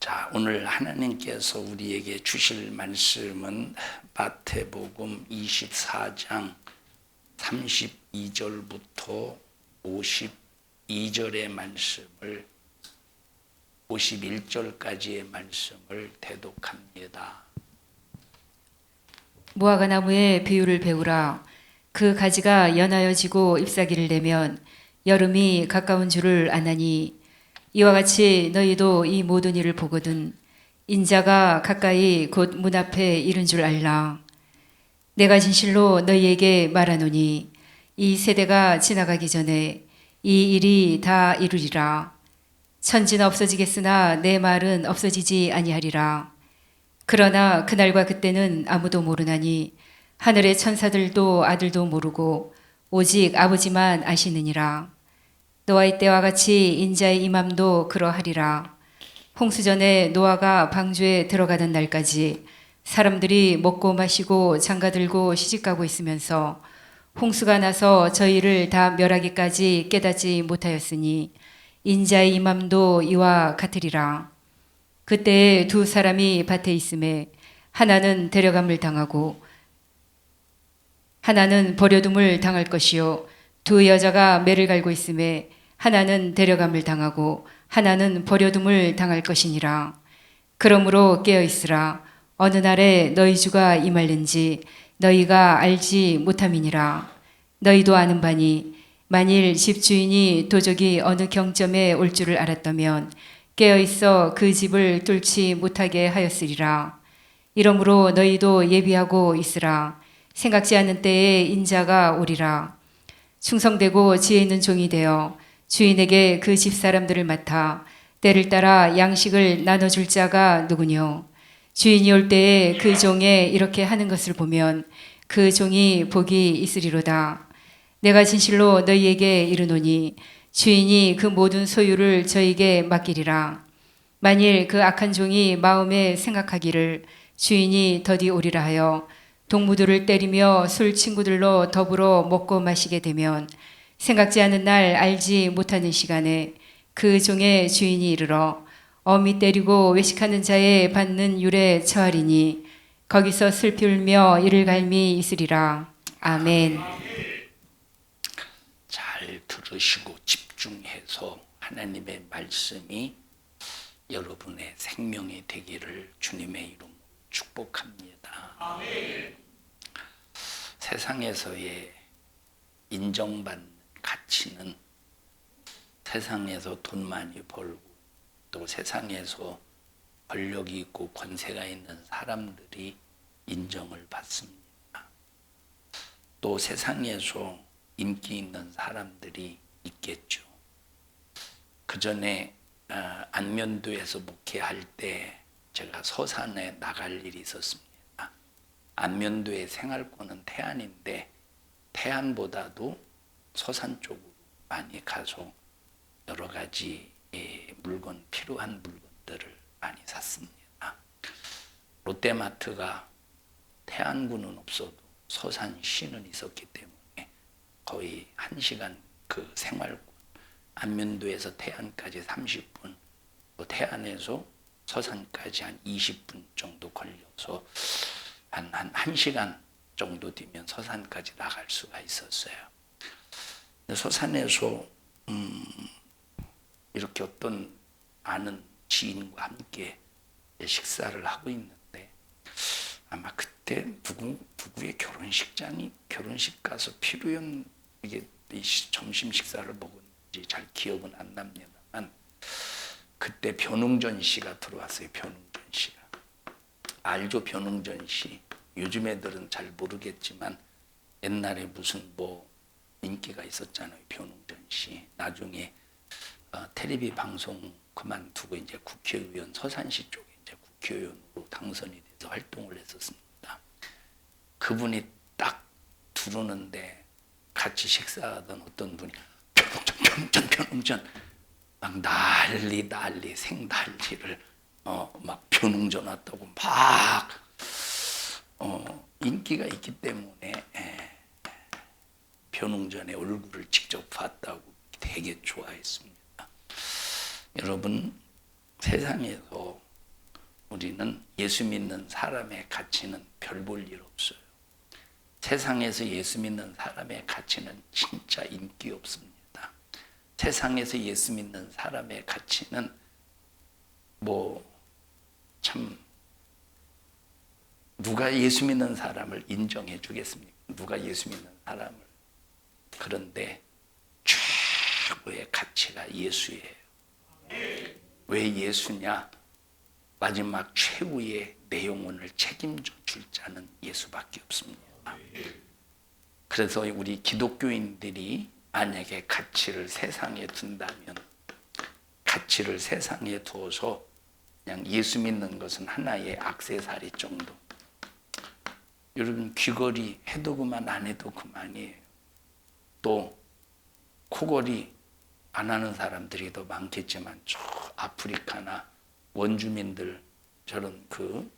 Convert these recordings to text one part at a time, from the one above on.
자, 오늘 하나님께서 우리에게 주실 말씀은 마태복음 24장 32절부터 52절의 말씀을 51절까지의 말씀을 대독합니다. 무화과나무의 비유를 배우라. 그 가지가 연하여 지고 잎사귀를 내면 여름이 가까운 줄을 아나니, 이와 같이 너희도 이 모든 일을 보거든 인자가 가까이 곧 문 앞에 이른 줄 알라. 내가 진실로 너희에게 말하노니 이 세대가 지나가기 전에 이 일이 다 이루리라. 천지는 없어지겠으나 내 말은 없어지지 아니하리라. 그러나 그날과 그때는 아무도 모르나니 하늘의 천사들도 아들도 모르고 오직 아버지만 아시느니라. 노아의 때와 같이 인자의 임함도 그러하리라. 홍수전에 노아가 방주에 들어가던 날까지 사람들이 먹고 마시고 장가들고 시집가고 있으면서 홍수가 나서 저희를 다 멸하기까지 깨닫지 못하였으니 인자의 임함도 이와 같으리라. 그때에 두 사람이 밭에 있음에 하나는 데려감을 당하고 하나는 버려둠을 당할 것이요, 두 여자가 매를 갈고 있음에 하나는 데려감을 당하고 하나는 버려둠을 당할 것이니라. 그러므로 깨어있으라. 어느 날에 너희 주가 임할는지 너희가 알지 못함이니라. 너희도 아는 바니 만일 집주인이 도적이 어느 경점에 올 줄을 알았다면 깨어있어 그 집을 뚫지 못하게 하였으리라. 이러므로 너희도 예비하고 있으라. 생각지 않은 때에 인자가 오리라. 충성되고 지혜 있는 종이 되어 주인에게 그 집사람들을 맡아 때를 따라 양식을 나눠줄 자가 누구뇨? 주인이 올 때에 그 종에 이렇게 하는 것을 보면 그 종이 복이 있으리로다. 내가 진실로 너희에게 이르노니 주인이 그 모든 소유를 저에게 맡기리라. 만일 그 악한 종이 마음에 생각하기를 주인이 더디 오리라 하여 동무들을 때리며 술 친구들로 더불어 먹고 마시게 되면 생각지 않은 날 알지 못하는 시간에 그 종의 주인이 이르러 어미 때리고 외식하는 자에 받는 율에 처하리니 거기서 슬피 울며 이를 갈미 있으리라. 아멘. 잘 들으시고 집중해서 하나님의 말씀이 여러분의 생명이 되기를 주님의 이름으로 축복합니다. 아멘. 세상에서의 인정받는 가치는 세상에서 돈 많이 벌고 또 세상에서 권력이 있고 권세가 있는 사람들이 인정을 받습니다. 또 세상에서 인기 있는 사람들이 있겠죠. 그 전에 안면도에서 목회할 때 제가 서산에 나갈 일이 있었습니다. 안면도의 생활권은 태안인데 태안보다도 서산 쪽으로 많이 가서 여러 가지 물건, 필요한 물건들을 많이 샀습니다. 롯데마트가 태안구는 없어도 서산시는 있었기 때문에 거의 1시간 그 생활권, 안면도에서 태안까지 30분, 또 태안에서 서산까지 한 20분 정도 걸려서 한 1시간 정도 뒤면 서산까지 나갈 수가 있었어요. 서산에서 이렇게 어떤 아는 지인과 함께 식사를 하고 있는데 아마 그때 누구의 결혼식 가서 피로연 이게 점심 식사를 먹었는지 잘 기억은 안 납니다만 그때 변웅전 씨가 들어왔어요. 변웅전 씨가. 알죠? 변웅전 씨. 요즘 애들은 잘 모르겠지만 옛날에 무슨 인기가 있었잖아요. 변웅전 씨. 나중에 텔레비 방송 그만두고 이제 국회의원, 서산시 쪽에 이제 국회의원으로 당선이 돼서 활동을 했었습니다. 그분이 딱 들어오는데 같이 식사하던 어떤 분이 변웅전 막 난리 생난리를 막 변웅전 왔다고 막 인기가 있기 때문에 변웅전의 얼굴을 직접 봤다고 되게 좋아했습니다. 여러분, 세상에서 우리는 예수 믿는 사람의 가치는 별 볼 일 없어요. 세상에서 예수 믿는 사람의 가치는 진짜 인기 없습니다. 세상에서 예수 믿는 사람의 가치는 참 누가 예수 믿는 사람을 인정해 주겠습니까? 누가 예수 믿는 사람을. 그런데 최고의 가치가 예수예요. 왜 예수냐? 마지막 최후의 내 영혼을 책임져 줄 자는 예수밖에 없습니다. 그래서 우리 기독교인들이 만약에 가치를 세상에 둔다면, 가치를 세상에 두어서 그냥 예수 믿는 것은 하나의 액세서리 정도. 여러분, 귀걸이 해도 그만 안 해도 그만이에요. 또 코걸이 안 하는 사람들이 더 많겠지만 저 아프리카나 원주민들, 저런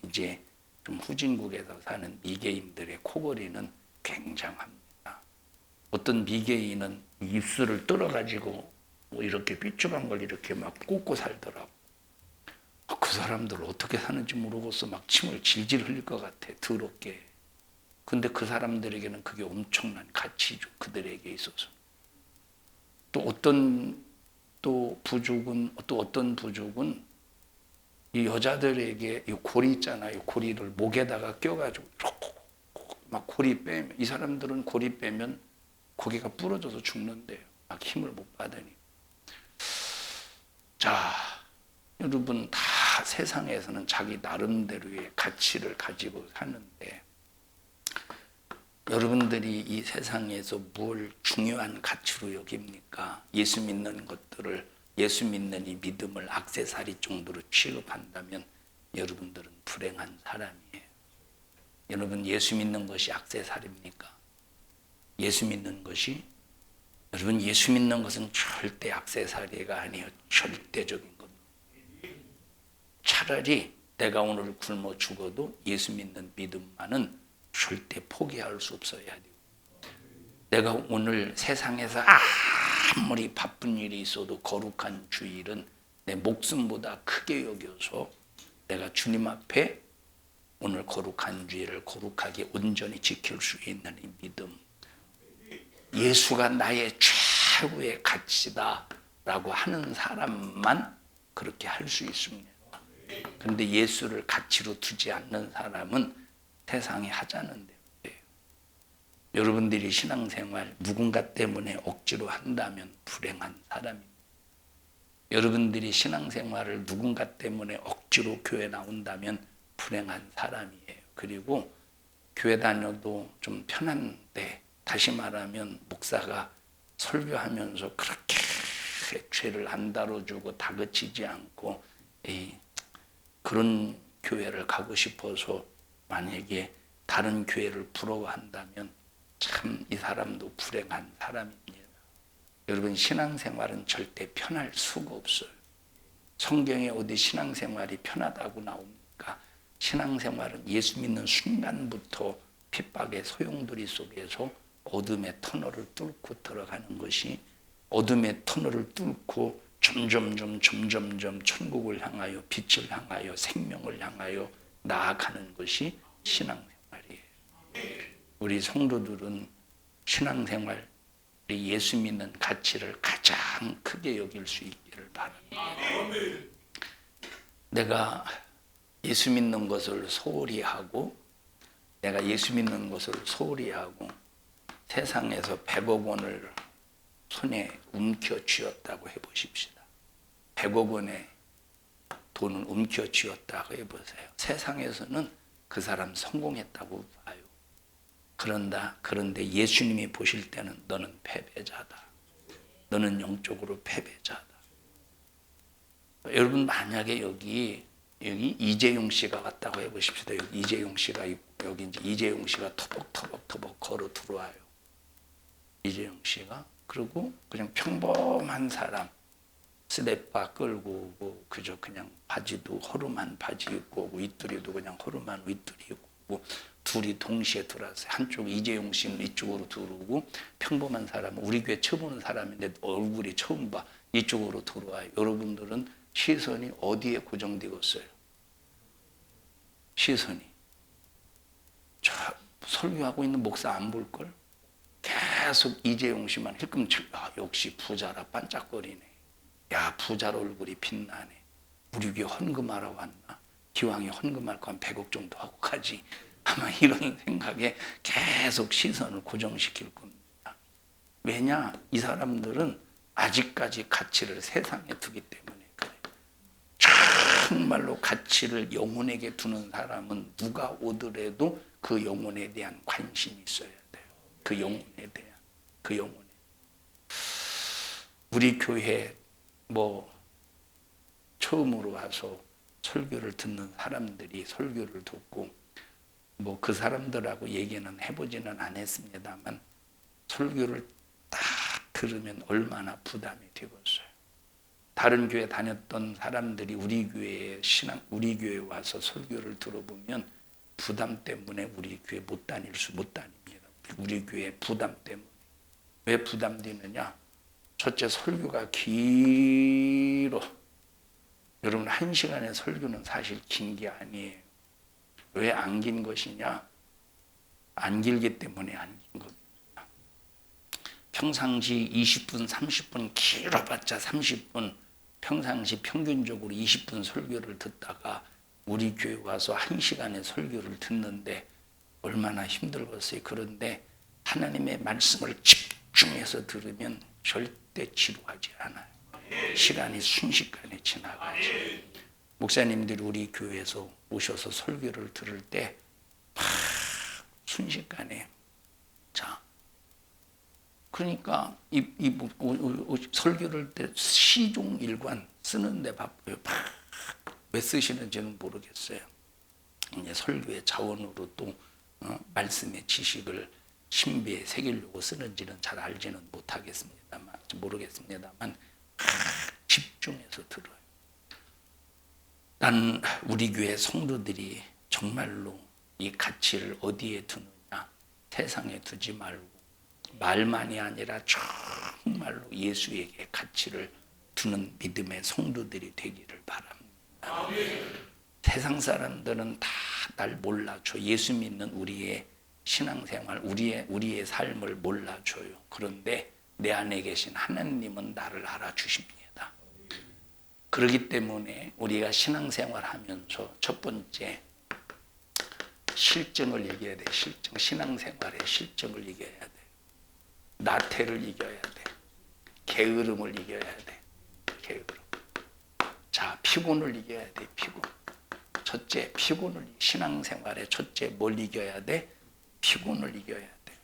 이제 좀 후진국에서 사는 미개인들의 코걸이는 굉장합니다. 어떤 미개인은 입술을 뚫어가지고 이렇게 삐죽한 걸 이렇게 막 꽂고 살더라고. 그 사람들 어떻게 사는지 모르겠어. 막 침을 질질 흘릴 것 같아, 더럽게. 근데 그 사람들에게는 그게 엄청난 가치죠, 그들에게 있어서. 또 어떤 부족은 이 여자들에게 이 고리 있잖아요. 고리를 목에다가 껴가지고 막 고리 빼면, 이 사람들은 고리 빼면 고개가 부러져서 죽는데요. 막 힘을 못 받으니. 자, 여러분, 다 세상에서는 자기 나름대로의 가치를 가지고 사는데, 여러분들이 이 세상에서 뭘 중요한 가치로 여깁니까? 예수 믿는 것들을, 예수 믿는 이 믿음을 액세서리 정도로 취급한다면 여러분들은 불행한 사람이에요. 여러분, 예수 믿는 것이 액세서리입니까? 예수 믿는 것이, 여러분, 예수 믿는 것은 절대 액세서리가 아니에요. 절대적인 겁니다. 차라리 내가 오늘 굶어 죽어도 예수 믿는 믿음만은 절대 포기할 수 없어야 돼요. 내가 오늘 세상에서 아무리 바쁜 일이 있어도 거룩한 주일은 내 목숨보다 크게 여겨서 내가 주님 앞에 오늘 거룩한 주일을 거룩하게 온전히 지킬 수 있는 이 믿음, 예수가 나의 최고의 가치다라고 하는 사람만 그렇게 할 수 있습니다. 그런데 예수를 가치로 두지 않는 사람은 세상이 하자는 대로 돼요. 여러분들이 신앙생활 누군가 때문에 억지로 한다면 불행한 사람입니다. 여러분들이 신앙생활을 누군가 때문에 억지로 교회 나온다면 불행한 사람이에요. 그리고 교회 다녀도 좀 편한데, 다시 말하면 목사가 설교하면서 그렇게 죄를 안 다뤄주고 다그치지 않고 그런 교회를 가고 싶어서 만약에 다른 교회를 부러워한다면 참 이 사람도 불행한 사람입니다. 여러분, 신앙생활은 절대 편할 수가 없어요. 성경에 어디 신앙생활이 편하다고 나옵니까? 신앙생활은 예수 믿는 순간부터 핍박의 소용돌이 속에서 어둠의 터널을 뚫고 들어가는 것이, 어둠의 터널을 뚫고 점점 천국을 향하여, 빛을 향하여, 생명을 향하여 나아가는 것이 신앙생활이에요. 우리 성도들은 신앙생활, 예수 믿는 가치를 가장 크게 여길 수 있기를 바랍니다. 내가 예수 믿는 것을 소홀히 하고, 내가 예수 믿는 것을 소홀히 하고 세상에서 100억 원을 손에 움켜쥐었다고 해보십시다. 100억 원의 돈을 움켜쥐었다고 해보세요. 세상에서는 그 사람 성공했다고 봐요. 그런데 예수님이 보실 때는 너는 패배자다. 너는 영적으로 패배자다. 여러분, 만약에 여기 이재용 씨가 왔다고 해보십시다. 여기 이재용 씨가 있고, 여기 이제 이재용 씨가 터벅터벅 걸어 들어와요. 이재용 씨가. 그리고 그냥 평범한 사람, 스냅바 끌고 오고, 그저 그냥 바지도 허름한 바지 입고 오고, 윗두리도 그냥 허름한 윗두리 입고 오고, 둘이 동시에 들어왔어요. 한쪽 이재용 씨는 이쪽으로 들어오고, 평범한 사람은 우리 교회 처음 오는 사람인데 얼굴이 처음 봐. 이쪽으로 들어와요. 여러분들은 시선이 어디에 고정되었어요? 시선이. 저 설교하고 있는 목사 안 볼걸? 계속 이재용 씨만 힐끔칠. 역시 부자라 반짝거리네. 야, 부자 얼굴이 빛나네. 우리 교회 헌금하러 왔나? 기왕에 헌금할 거 한 100억 정도 하고 가지. 아마 이런 생각에 계속 시선을 고정시킬 겁니다. 왜냐? 이 사람들은 아직까지 가치를 세상에 두기 때문에 그래요. 정말로 가치를 영혼에게 두는 사람은 누가 오더라도 그 영혼에 대한 관심이 있어야 돼요. 그 영혼에 대한, 그 영혼에. 우리 교회 처음으로 와서 설교를 듣는 사람들이 설교를 듣고 그 사람들하고 얘기는 해보지는 않았습니다만 설교를 딱 들으면 얼마나 부담이 되겠어요. 다른 교회 다녔던 사람들이 우리 교회에 와서 설교를 들어보면 부담 때문에 우리 교회 못 다닙니다. 우리 교회 부담 때문에. 왜 부담되느냐? 첫째, 설교가 길어. 여러분, 1시간의 설교는 사실 긴 게 아니에요. 왜 안 긴 것이냐? 안 길기 때문에 안 긴 겁니다. 평상시 20분, 30분, 길어봤자 30분, 평상시 평균적으로 20분 설교를 듣다가 우리 교회 와서 1시간의 설교를 듣는데 얼마나 힘들었어요. 그런데 하나님의 말씀을 집중해서 들으면 절대 지루하지 않아요. 시간이 순식간에 지나가지. 목사님들이 우리 교회에서 오셔서 설교를 들을 때 순식간에. 자, 그러니까 설교를 때 시종일관 쓰는데 바빠요. 왜 쓰시는지는 모르겠어요. 이제 설교의 자원으로 또 말씀의 지식을 신비에 새기려고 쓰는지는 잘 알지는 모르겠습니다만 집중해서 들어요. 난 우리 교회 성도들이 정말로 이 가치를 어디에 두느냐, 세상에 두지 말고 말만이 아니라 정말로 예수에게 가치를 두는 믿음의 성도들이 되기를 바랍니다. 세상 사람들은 다 날 몰라줘. 예수 믿는 우리의 신앙생활, 우리의 삶을 몰라줘요. 그런데 내 안에 계신 하나님은 나를 알아주십니다. 그렇기 때문에 우리가 신앙생활하면서 첫 번째 실증을 이겨야 돼. 실증. 신앙생활의 실증을 이겨야 돼. 나태를 이겨야 돼. 게으름을 이겨야 돼. 게으름. 자, 피곤을 이겨야 돼. 피곤. 첫째, 피곤을. 신앙생활의 첫째 뭘 이겨야 돼? 피곤을 이겨야 돼.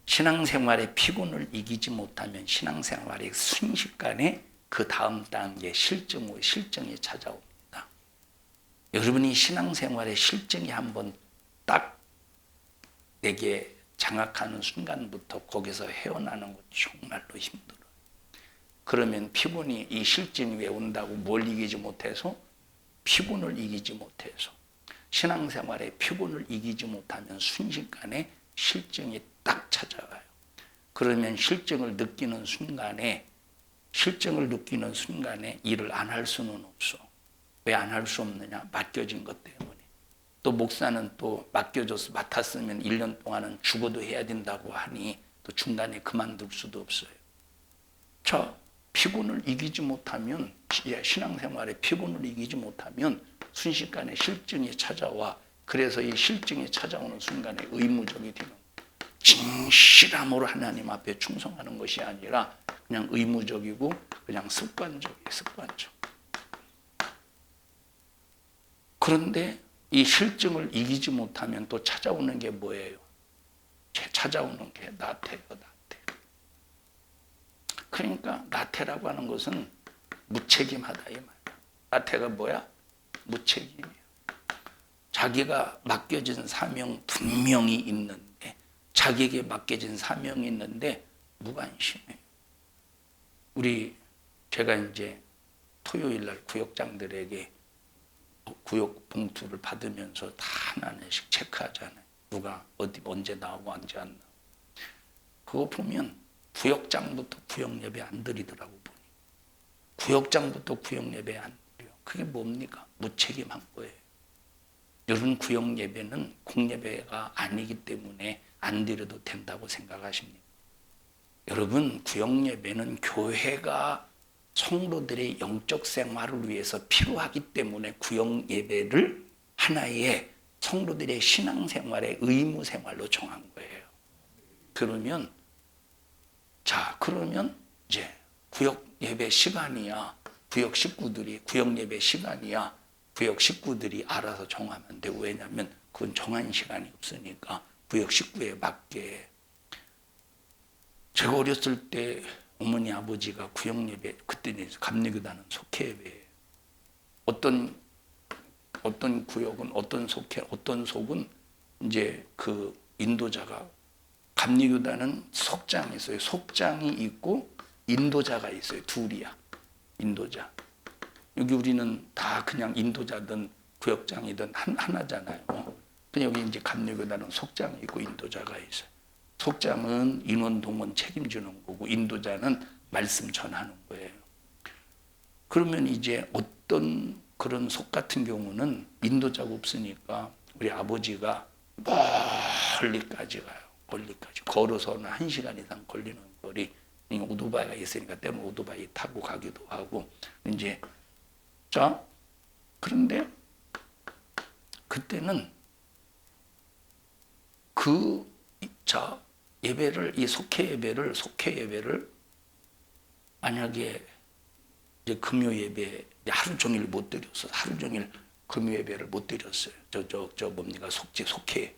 신앙생활의 피곤을 이기지 못하면 신앙생활의 순식간에 그 다음 단계 실증이 찾아옵니다. 여러분이 신앙생활의 실증이 한번 딱 내게 장악하는 순간부터 거기서 헤어나는 것 정말로 힘들어요. 그러면 피곤이 이 실증이 왜 온다고? 뭘 이기지 못해서? 피곤을 이기지 못해서. 신앙생활에 피곤을 이기지 못하면 순식간에 실증이 딱 찾아와요. 그러면 실증을 느끼는 순간에 일을 안 할 수는 없어. 왜 안 할 수 없느냐? 맡겨진 것 때문에. 또 목사는 또 맡았으면 1년 동안은 죽어도 해야 된다고 하니 또 중간에 그만둘 수도 없어요. 자, 피곤을 이기지 못하면, 신앙생활에 피곤을 이기지 못하면 순식간에 실증이 찾아와. 그래서 이 실증이 찾아오는 순간에 의무적이 되는 거예요. 진실함으로 하나님 앞에 충성하는 것이 아니라 그냥 의무적이고 그냥 습관적. 그런데 이 실증을 이기지 못하면 또 찾아오는 게 뭐예요? 찾아오는 게 나태예요. 그러니까 나태라고 하는 것은 무책임하다 이 말이야. 나태가 뭐야? 무책임이야. 자기가 맡겨진 사명 분명히 있는데, 자기에게 맡겨진 사명이 있는데 무관심해요. 제가 이제 토요일 날 구역장들에게 구역 봉투를 받으면서 다 하나씩 체크하잖아요. 누가 언제 나오고 언제 안 나오고. 그거 보면 구역장부터 구역 예배 안 드리더라고 보니. 구역장부터 구역 예배 안 드려. 그게 뭡니까? 무책임한 거예요. 여러분 구역 예배는 공예배가 아니기 때문에 안 드려도 된다고 생각하십니까? 여러분 구역 예배는 교회가 성도들의 영적 생활을 위해서 필요하기 때문에 구역 예배를 하나의 성도들의 신앙생활의 의무 생활로 정한 거예요. 그러면 이제 구역 예배 시간이야 구역 식구들이 구역 예배 시간이야 구역 식구들이 알아서 정하면 되고, 왜냐하면 그건 정한 시간이 없으니까 구역 식구에 맞게. 제가 어렸을 때 어머니 아버지가 구역 예배, 그때는 감리교단은 속회 예배예요. 어떤 구역은 어떤 속회, 어떤 속은 이제 그 인도자가, 감리교단은 속장이 있어요. 속장이 있고 인도자가 있어요. 둘이야. 인도자. 여기 우리는 다 그냥 인도자든 구역장이든 하나잖아요. 근데 여기 이제 감리교단은 속장이 있고 인도자가 있어요. 속장은 인원 동원 책임지는 거고 인도자는 말씀 전하는 거예요. 그러면 이제 어떤 그런 속 같은 경우는 인도자가 없으니까 우리 아버지가 멀리까지 가요. 멀리까지 걸어서는 1시간 이상 걸리는 거리. 오토바이가 있으니까 때문에 오토바이 타고 가기도 하고. 이제 자, 그런데 그때는 예배를, 이 속회 예배를 만약에 이제 금요 예배 하루 종일 못 드렸어. 하루 종일 금요 예배를 못 드렸어요. 뭡니까? 속회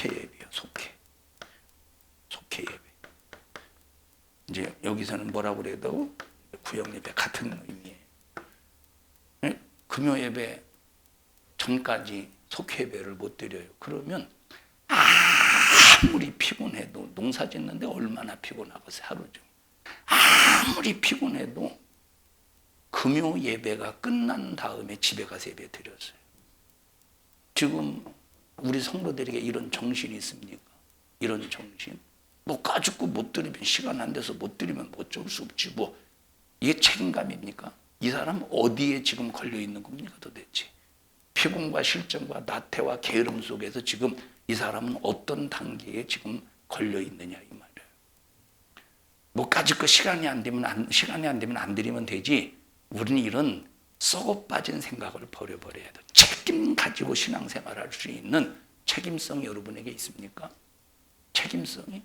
예배요. 속회 예배. 이제 여기서는 뭐라고 그래도 구역 예배 같은 의미예요. 금요 예배 전까지 속회 예배를 못 드려요. 그러면 아무리 피곤해도, 농사 짓는데 얼마나 피곤하겠어요. 하루 종일. 아무리 피곤해도 금요 예배가 끝난 다음에 집에 가서 예배 드렸어요. 지금 우리 성도들에게 이런 정신이 있습니까? 이런 정신. 뭐 까짓고 못 드리면, 시간 안 돼서 못 드리면 어쩔 수 없지. 뭐 이게 책임감입니까? 이 사람 어디에 지금 걸려 있는 겁니까 도대체? 피곤과 실정과 나태와 게으름 속에서 지금 이 사람은 어떤 단계에 지금 걸려 있느냐 이 말이에요. 뭐 까짓거 시간이 안 되면 안 드리면 되지. 우리는 이런 썩어 빠진 생각을 버려버려야 돼. 책임 가지고 신앙생활할 수 있는 책임성이 여러분에게 있습니까? 책임성이?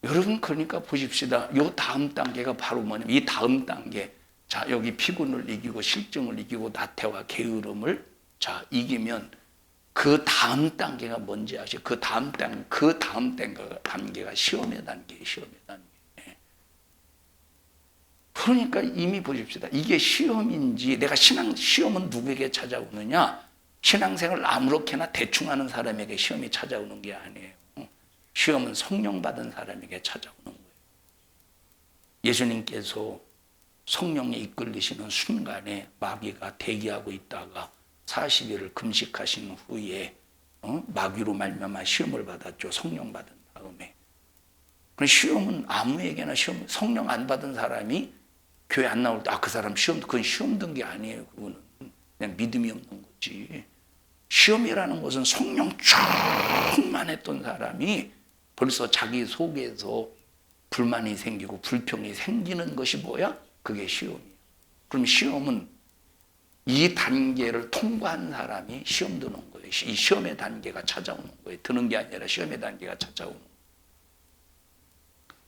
여러분 그러니까 보십시다. 요 다음 단계가 바로 뭐냐면, 이 다음 단계, 자 여기 피곤을 이기고 실증을 이기고 나태와 게으름을 이기면 그 다음 단계가 뭔지 아시죠? 그 다음 단계가 시험의 단계예요. 시험의 단계. 그러니까 이미 보십시다. 이게 시험인지, 내가 시험은 누구에게 찾아오느냐? 신앙생활 아무렇게나 대충 하는 사람에게 시험이 찾아오는 게 아니에요. 시험은 성령 받은 사람에게 찾아오는 거예요. 예수님께서 성령에 이끌리시는 순간에 마귀가 대기하고 있다가 40일을 금식하신 후에 마귀로 말미암아 시험을 받았죠. 성령 받은 다음에. 시험은 아무에게나 성령 안 받은 사람이 교회 안 나올 때 그 사람 그건 시험 든 게 아니에요. 그거는 그냥 믿음이 없는 거지. 시험이라는 것은 성령 충만했던 사람이 벌써 자기 속에서 불만이 생기고 불평이 생기는 것이 뭐야? 그게 시험이에요. 그럼 시험은 이 단계를 통과한 사람이 시험 드는 거예요. 이 시험의 단계가 찾아오는 거예요. 드는 게 아니라 시험의 단계가 찾아오는 거예요.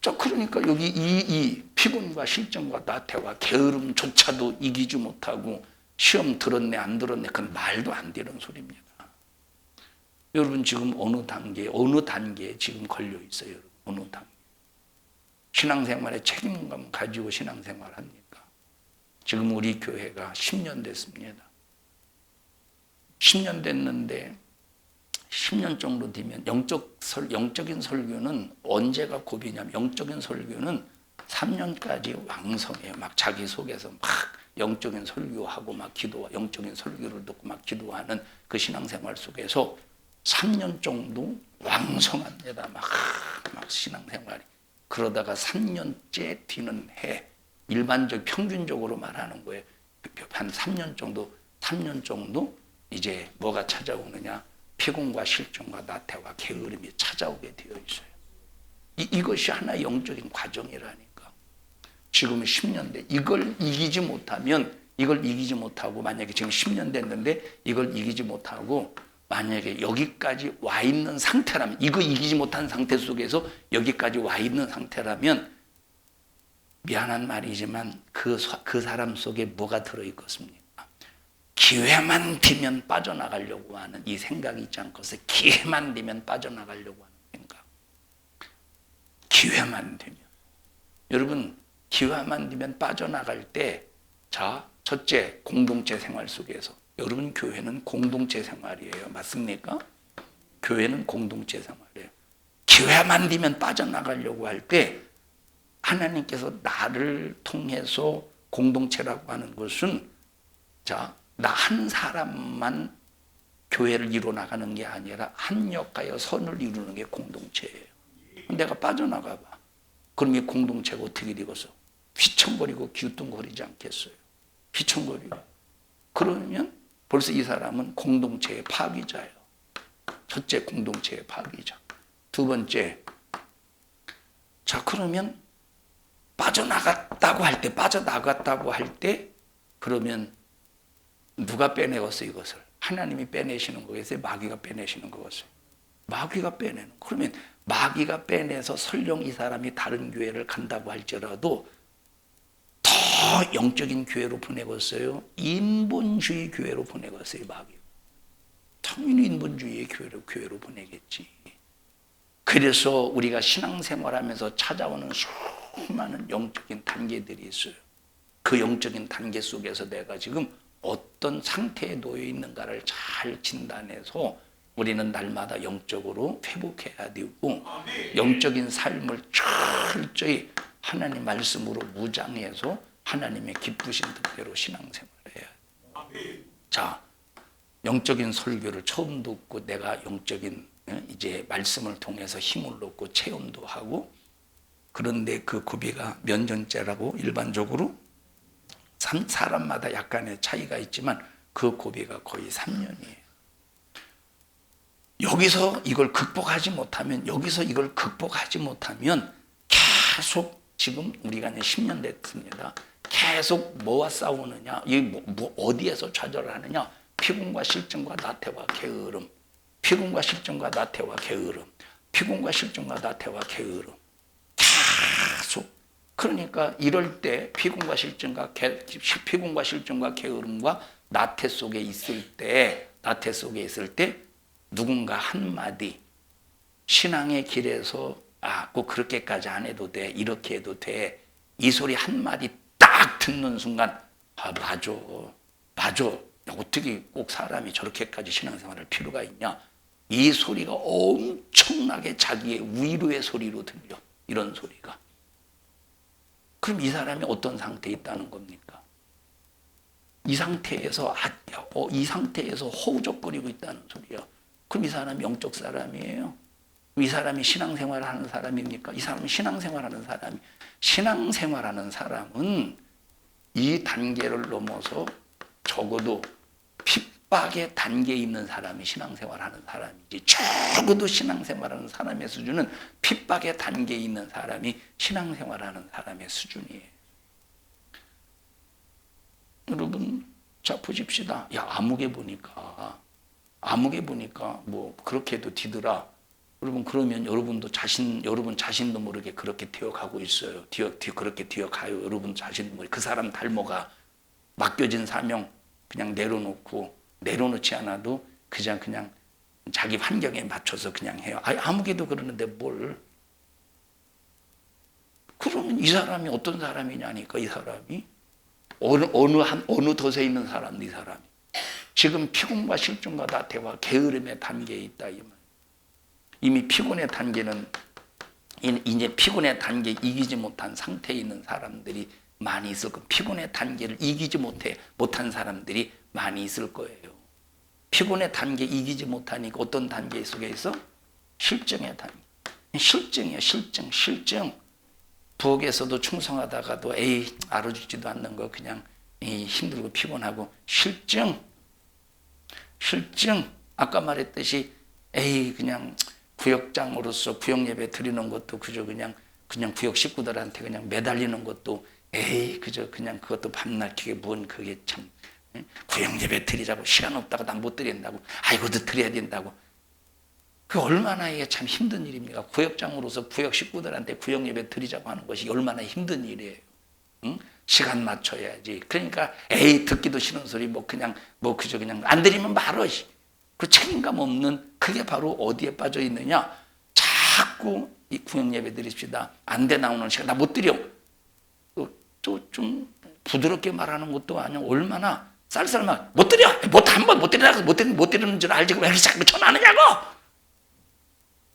자, 그러니까 여기 이 피곤과 실정과 나태와 게으름조차도 이기지 못하고 시험 들었네 안 들었네, 그건 말도 안 되는 소리입니다. 여러분 지금 어느 단계에 지금 걸려 있어요? 어느 단계? 신앙생활에 책임감 가지고 신앙생활 합니까? 지금 우리 교회가 10년 됐습니다. 10년 됐는데 10년 정도 되면 영적인 설교는 언제가 고비냐면, 영적인 설교는 3년까지 왕성해요. 막 자기 속에서 막 영적인 설교하고 막 영적인 설교를 듣고 막 기도하는 그 신앙생활 속에서 3년 정도 왕성합니다. 막 신앙생활이. 그러다가 3년째 뒤는 해, 평균적으로 말하는 거예요. 한 3년 정도 이제 뭐가 찾아오느냐? 피곤과 실종과 나태와 게으름이 찾아오게 되어 있어요. 이것이 하나의 영적인 과정이라니까. 지금 10년 돼. 이걸 이기지 못하고 만약에 지금 10년 됐는데 이걸 이기지 못하고 만약에 여기까지 와 있는 상태라면, 이거 이기지 못한 상태 속에서 여기까지 와 있는 상태라면, 미안한 말이지만 그 사람 속에 뭐가 들어있겠습니까? 기회만 되면 빠져나가려고 하는 이 생각이 있지 않고서, 기회만 되면 빠져나가려고 하는 생각. 기회만 되면. 여러분, 기회만 되면 빠져나갈 때, 자, 첫째, 공동체 생활 속에서. 여러분, 교회는 공동체 생활이에요. 맞습니까? 교회는 공동체 생활이에요. 기회만 되면 빠져나가려고 할 때 하나님께서 나를 통해서 공동체라고 하는 것은, 자, 나 한 사람만 교회를 이루어나가는 게 아니라 합력하여 선을 이루는 게 공동체예요. 내가 빠져나가 봐. 그럼 이 공동체가 어떻게 되겠어? 휘청거리고 기우뚱거리지 않겠어요? 휘청거리고. 그러면 벌써 이 사람은 공동체의 파기자예요. 첫째, 공동체의 파기자. 두 번째, 자, 그러면 빠져나갔다고 할 때, 그러면 누가 빼내겠어요, 이것을? 하나님이 빼내시는 거겠어요? 마귀가 빼내시는 거겠어요? 마귀가 빼내는. 그러면 마귀가 빼내서 설령 이 사람이 다른 교회를 간다고 할지라도 더 영적인 교회로 보내겠어요? 인본주의 교회로 보내겠어요, 마귀? 당연히 인본주의의 교회로 보내겠지. 그래서 우리가 신앙생활하면서 찾아오는 수많은 영적인 단계들이 있어요. 그 영적인 단계 속에서 내가 지금 어떤 상태에 놓여 있는가를 잘 진단해서 우리는 날마다 영적으로 회복해야 되고, 영적인 삶을 철저히 하나님 말씀으로 무장해서 하나님의 기쁘신 뜻대로 신앙생활을 해야 돼. 자, 영적인 설교를 처음 듣고 내가 영적인 이제 말씀을 통해서 힘을 얻고 체험도 하고, 그런데 그 고비가 몇 년째라고 일반적으로 사람마다 약간의 차이가 있지만 그 고비가 거의 3년이에요. 여기서 이걸 극복하지 못하면 계속, 지금 우리가 이제 10년 됐습니다. 계속 뭐와 싸우느냐? 어디에서 좌절을 하느냐? 피곤과 실증과 나태와 게으름. 피곤과 실증과 나태와 게으름. 피곤과 실증과 나태와 게으름. 계속. 그러니까 이럴 때 피곤과 실증과 게으름과 나태 속에 있을 때 누군가 한마디, 신앙의 길에서 꼭 그렇게까지 안 해도 돼, 이렇게 해도 돼, 이 소리 한마디 딱 듣는 순간, 맞아. 어떻게 꼭 사람이 저렇게까지 신앙생활할 필요가 있냐? 이 소리가 엄청나게 자기의 위로의 소리로 들려. 이런 소리가. 그럼 이 사람이 어떤 상태에 있다는 겁니까? 이 상태에서 허우적거리고 있다는 소리야. 그럼 이 사람이 영적 사람이에요? 이 사람이 신앙생활을 하는 사람입니까? 이 사람은 신앙생활하는 사람은 이 단계를 넘어서 적어도 핍박의 단계에 있는 사람이 신앙생활하는 사람이지, 적어도 신앙생활하는 사람의 수준은 핍박의 단계에 있는 사람이 신앙생활하는 사람의 수준이에요. 여러분, 자 보십시다. 야, 아무개 보니까 뭐 그렇게도 뒤더라. 여러분, 그러면 여러분 자신도 모르게 그렇게 되어가고 있어요. 그렇게 되어가요. 여러분 자신도 모르게. 그 사람 닮아가. 맡겨진 사명 그냥 내려놓지 않아도 그냥 자기 환경에 맞춰서 그냥 해요. 아무개도 그러는데 뭘. 그러면 이 사람이 어떤 사람이냐니까. 이 사람이 어느 덫에 있는 사람. 이 사람이 지금 피곤과 실증과 나태와 게으름의 단계에 있다, 이 말. 이미 피곤의 단계는, 이제 피곤의 단계 이기지 못한 상태에 있는 사람들이 많이 있을 거예요. 피곤의 단계를 이기지 못한 사람들이 많이 있을 거예요. 피곤의 단계 이기지 못하니까 어떤 단계 속에 있어? 실증의 단계. 실증이에요. 실증. 부엌에서도 충성하다가도 알아주지도 않는 거 그냥 힘들고 피곤하고 실증. 실증, 아까 말했듯이 에이 그냥 구역장으로서 구역 예배 드리는 것도 그저 그냥 구역 식구들한테 그냥 매달리는 것도 에이 그저 그냥 그것도 밤낮 기게 뭔 그게 참 구역 예배 드리자고 시간 없다고 난 못 드린다고 아이고도 드려야 된다고 그 얼마나 이게 참 힘든 일입니까? 구역장으로서 구역 식구들한테 구역 예배 드리자고 하는 것이 얼마나 힘든 일이에요. 응? 시간 맞춰야지. 그러니까 에이 듣기도 싫은 소리 뭐 그저 그냥 안 드리면 말어. 그 책임감 없는 그게 바로 어디에 빠져 있느냐? 자꾸 이 구역 예배 드립시다. 안 돼 나오는 시간 나 못 드려. 또 좀 부드럽게 말하는 것도 아니야. 얼마나 쌀쌀만 못 드려. 한 번 못 드리라고 못 드리는 줄 알지 왜 이렇게 자꾸 전화하느냐고.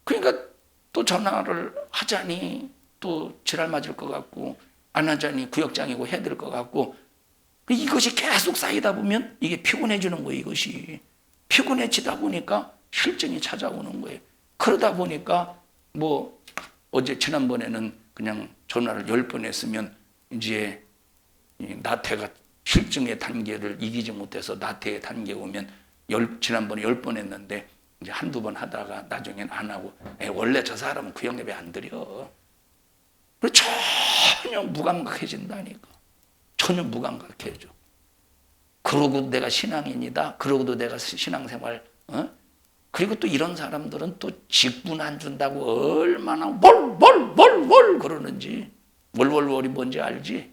그러니까 또 전화를 하자니 또 지랄 맞을 것 같고 안 하자니 구역장이고 해야 될 것 같고 이것이 계속 쌓이다 보면 이게 피곤해지는 거예요. 이것이 피곤해지다 보니까 실증이 찾아오는 거예요. 그러다 보니까 뭐 어제 지난번에는 그냥 전화를 10번 했으면 이제 나태가 실증의 단계를 이기지 못해서 나태의 단계 오면 지난번에 10번 했는데 이제 한두 번 하다가 나중엔 안 하고 원래 저 사람은 구역 예배 안 드려. 전혀 무감각해진다니까. 전혀 무감각해져. 그러고 내가 신앙인이다. 그러고도 내가 신앙생활 그리고 또 이런 사람들은 또 직분 안 준다고 얼마나 뭘 그러는지 월월월이 뭔지 알지?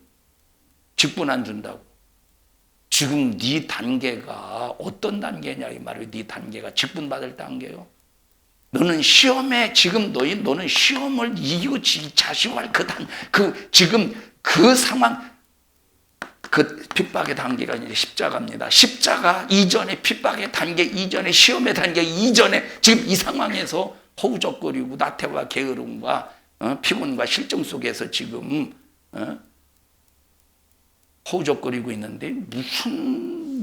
직분 안 준다고. 지금 네 단계가 어떤 단계냐 이 말이에요. 네 단계가 직분 받을 단계요. 너는 시험에 지금 너는 시험을 이기고 자시할 지금 그 상황 그 핍박의 단계가 이제 십자가입니다. 십자가 이전에 핍박의 단계 이전에 시험의 단계 이전에 지금 이 상황에서 허우적거리고 나태와 게으름과 피곤과 실증 속에서 지금 허우적거리고 있는데 무슨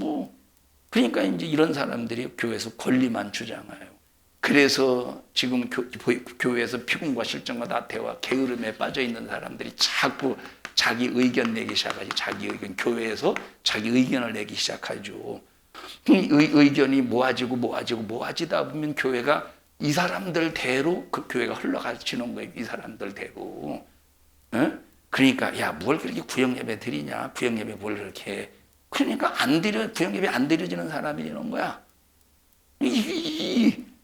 그러니까 이제 이런 사람들이 교회에서 권리만 주장해요. 그래서 지금 교회에서 피곤과 실증과 나태와 게으름에 빠져 있는 사람들이 자꾸 자기 의견 내기 시작하지. 자기 의견 교회에서 자기 의견을 내기 시작하죠. 의견이 모아지다 보면 교회가 이 사람들대로 그 교회가 흘러가지는 거예요. 이 사람들대로. 그러니까 야 뭘 그렇게 구역 예배 드리냐? 구역 예배 뭘 그렇게 해? 그러니까 구역 예배 안 드려지는 사람이 이런 거야.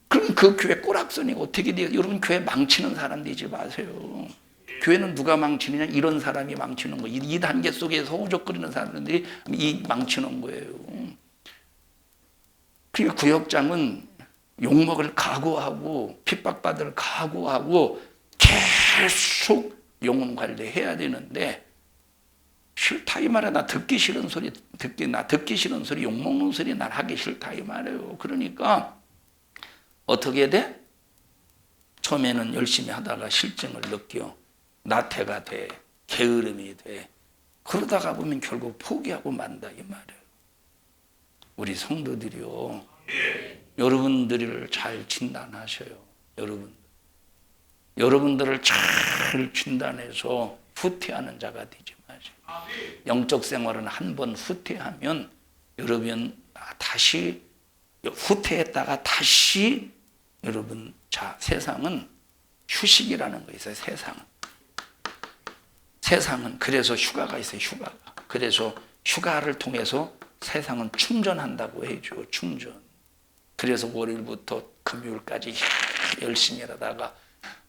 그럼 그 교회 꼬락서니까 어떻게 돼요? 여러분 교회 망치는 사람 되지 마세요. 교회는 누가 망치느냐? 이런 사람이 망치는 거예요. 이 단계 속에서 허우적거리는 사람들이 망치는 거예요. 그러니까 구역장은 욕먹을 각오하고 핍박받을 각오하고 계속 영혼 관리해야 되는데 싫다 이 말이야. 나 듣기 싫은 소리 욕먹는 소리 난 하기 싫다 이 말이에요. 그러니까 어떻게 돼? 처음에는 열심히 하다가 실증을 느껴 나태가 돼 게으름이 돼 그러다가 보면 결국 포기하고 만다 이 말이에요. 우리 성도들이요 여러분들을 잘 진단하셔요. 여러분들을 잘 진단해서 후퇴하는 자가 되지 마세요. 영적 생활은 한 번 후퇴하면 여러분 다시 후퇴했다가 다시 여러분 세상은 휴식이라는 거 있어요. 세상은 그래서 휴가가 있어요. 그래서 휴가를 통해서 세상은 충전한다고 해줘. 충전. 그래서 월요일부터 금요일까지 열심히 하다가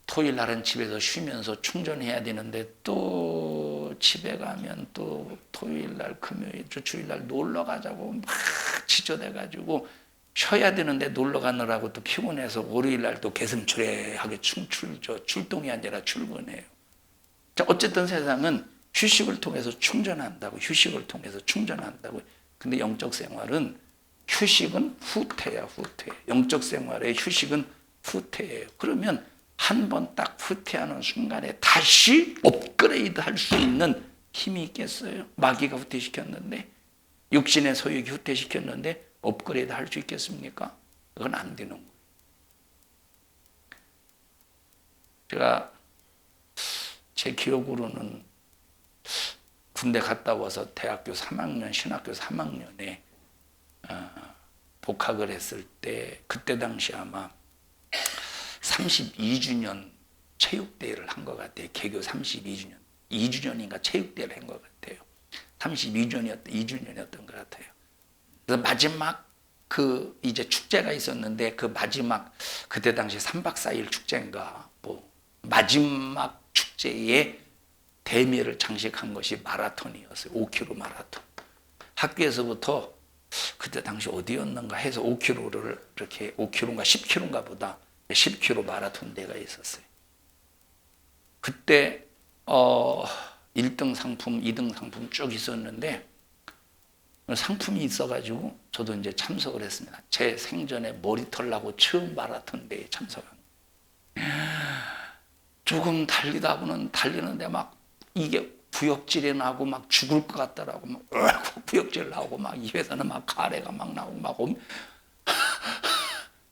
토요일 날은 집에서 쉬면서 충전해야 되는데 또 집에 가면 또 토요일 날 금요일 주일 날 놀러 가자고 막 지저대가지고 쉬어야 되는데 놀러 가느라고 또 피곤해서 월요일 날 또 개슴츠레하게 출동이 아니라 출근해요. 자, 어쨌든 세상은 휴식을 통해서 충전한다고. 근데 영적 생활은 휴식은 후퇴야. 영적 생활의 휴식은 후퇴예요. 그러면 한 번 딱 후퇴하는 순간에 다시 업그레이드 할 수 있는 힘이 있겠어요? 마귀가 후퇴시켰는데, 육신의 소욕이 후퇴시켰는데 업그레이드 할 수 있겠습니까? 그건 안 되는 거예요. 제가 제 기억으로는 군대 갔다 와서 대학교 3학년, 신학교 3학년에 복학을 했을 때 그때 당시 아마 32주년 체육대회를 한 것 같아요. 개교 32주년. 2주년인가 체육대회를 한 것 같아요. 2주년이었던 것 같아요. 그래서 마지막 그 이제 축제가 있었는데 그 마지막 그때 당시 3박 4일 축제인가 뭐 마지막 축제에 대미를 장식한 것이 마라톤이었어요. 5km 마라톤. 학교에서부터 그때 당시 어디였는가 해서 5km를 이렇게 5km인가 10km인가 보다 10km 마라톤 대회가 있었어요. 그때 1등 상품, 2등 상품 쭉 있었는데 상품이 있어가지고 저도 이제 참석을 했습니다. 제 생전에 머리털 나고 처음 마라톤 대회에 참석한 거예요. 조금 달리다보는 달리는데 막 이게 구역질이 나고 막 죽을 것 같더라고. 막 구역질 나오고 막 입에서는 막 가래가 막 나오고 막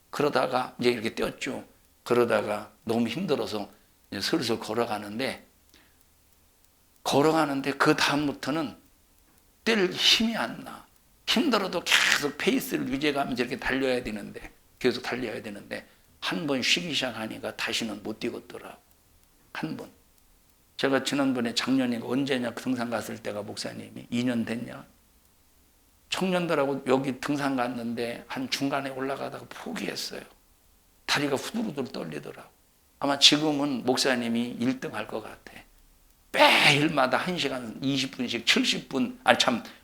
그러다가 이제 이렇게 뛰었죠. 그러다가 너무 힘들어서 이제 슬슬 걸어가는데 그 다음부터는 뛸 힘이 안 나. 힘들어도 계속 페이스를 유지해가면서 이렇게 달려야 되는데 계속 달려야 되는데 한 번 쉬기 시작하니까 다시는 못 뛰겠더라고. 한 번. 제가 지난번에 작년에 언제냐 등산 갔을 때가 목사님이 2년 됐냐? 청년들하고 여기 등산 갔는데 한 중간에 올라가다가 포기했어요. 다리가 후두루두루 떨리더라고. 아마 지금은 목사님이 1등 할 것 같아. 매일마다 1시간 20분씩 70분,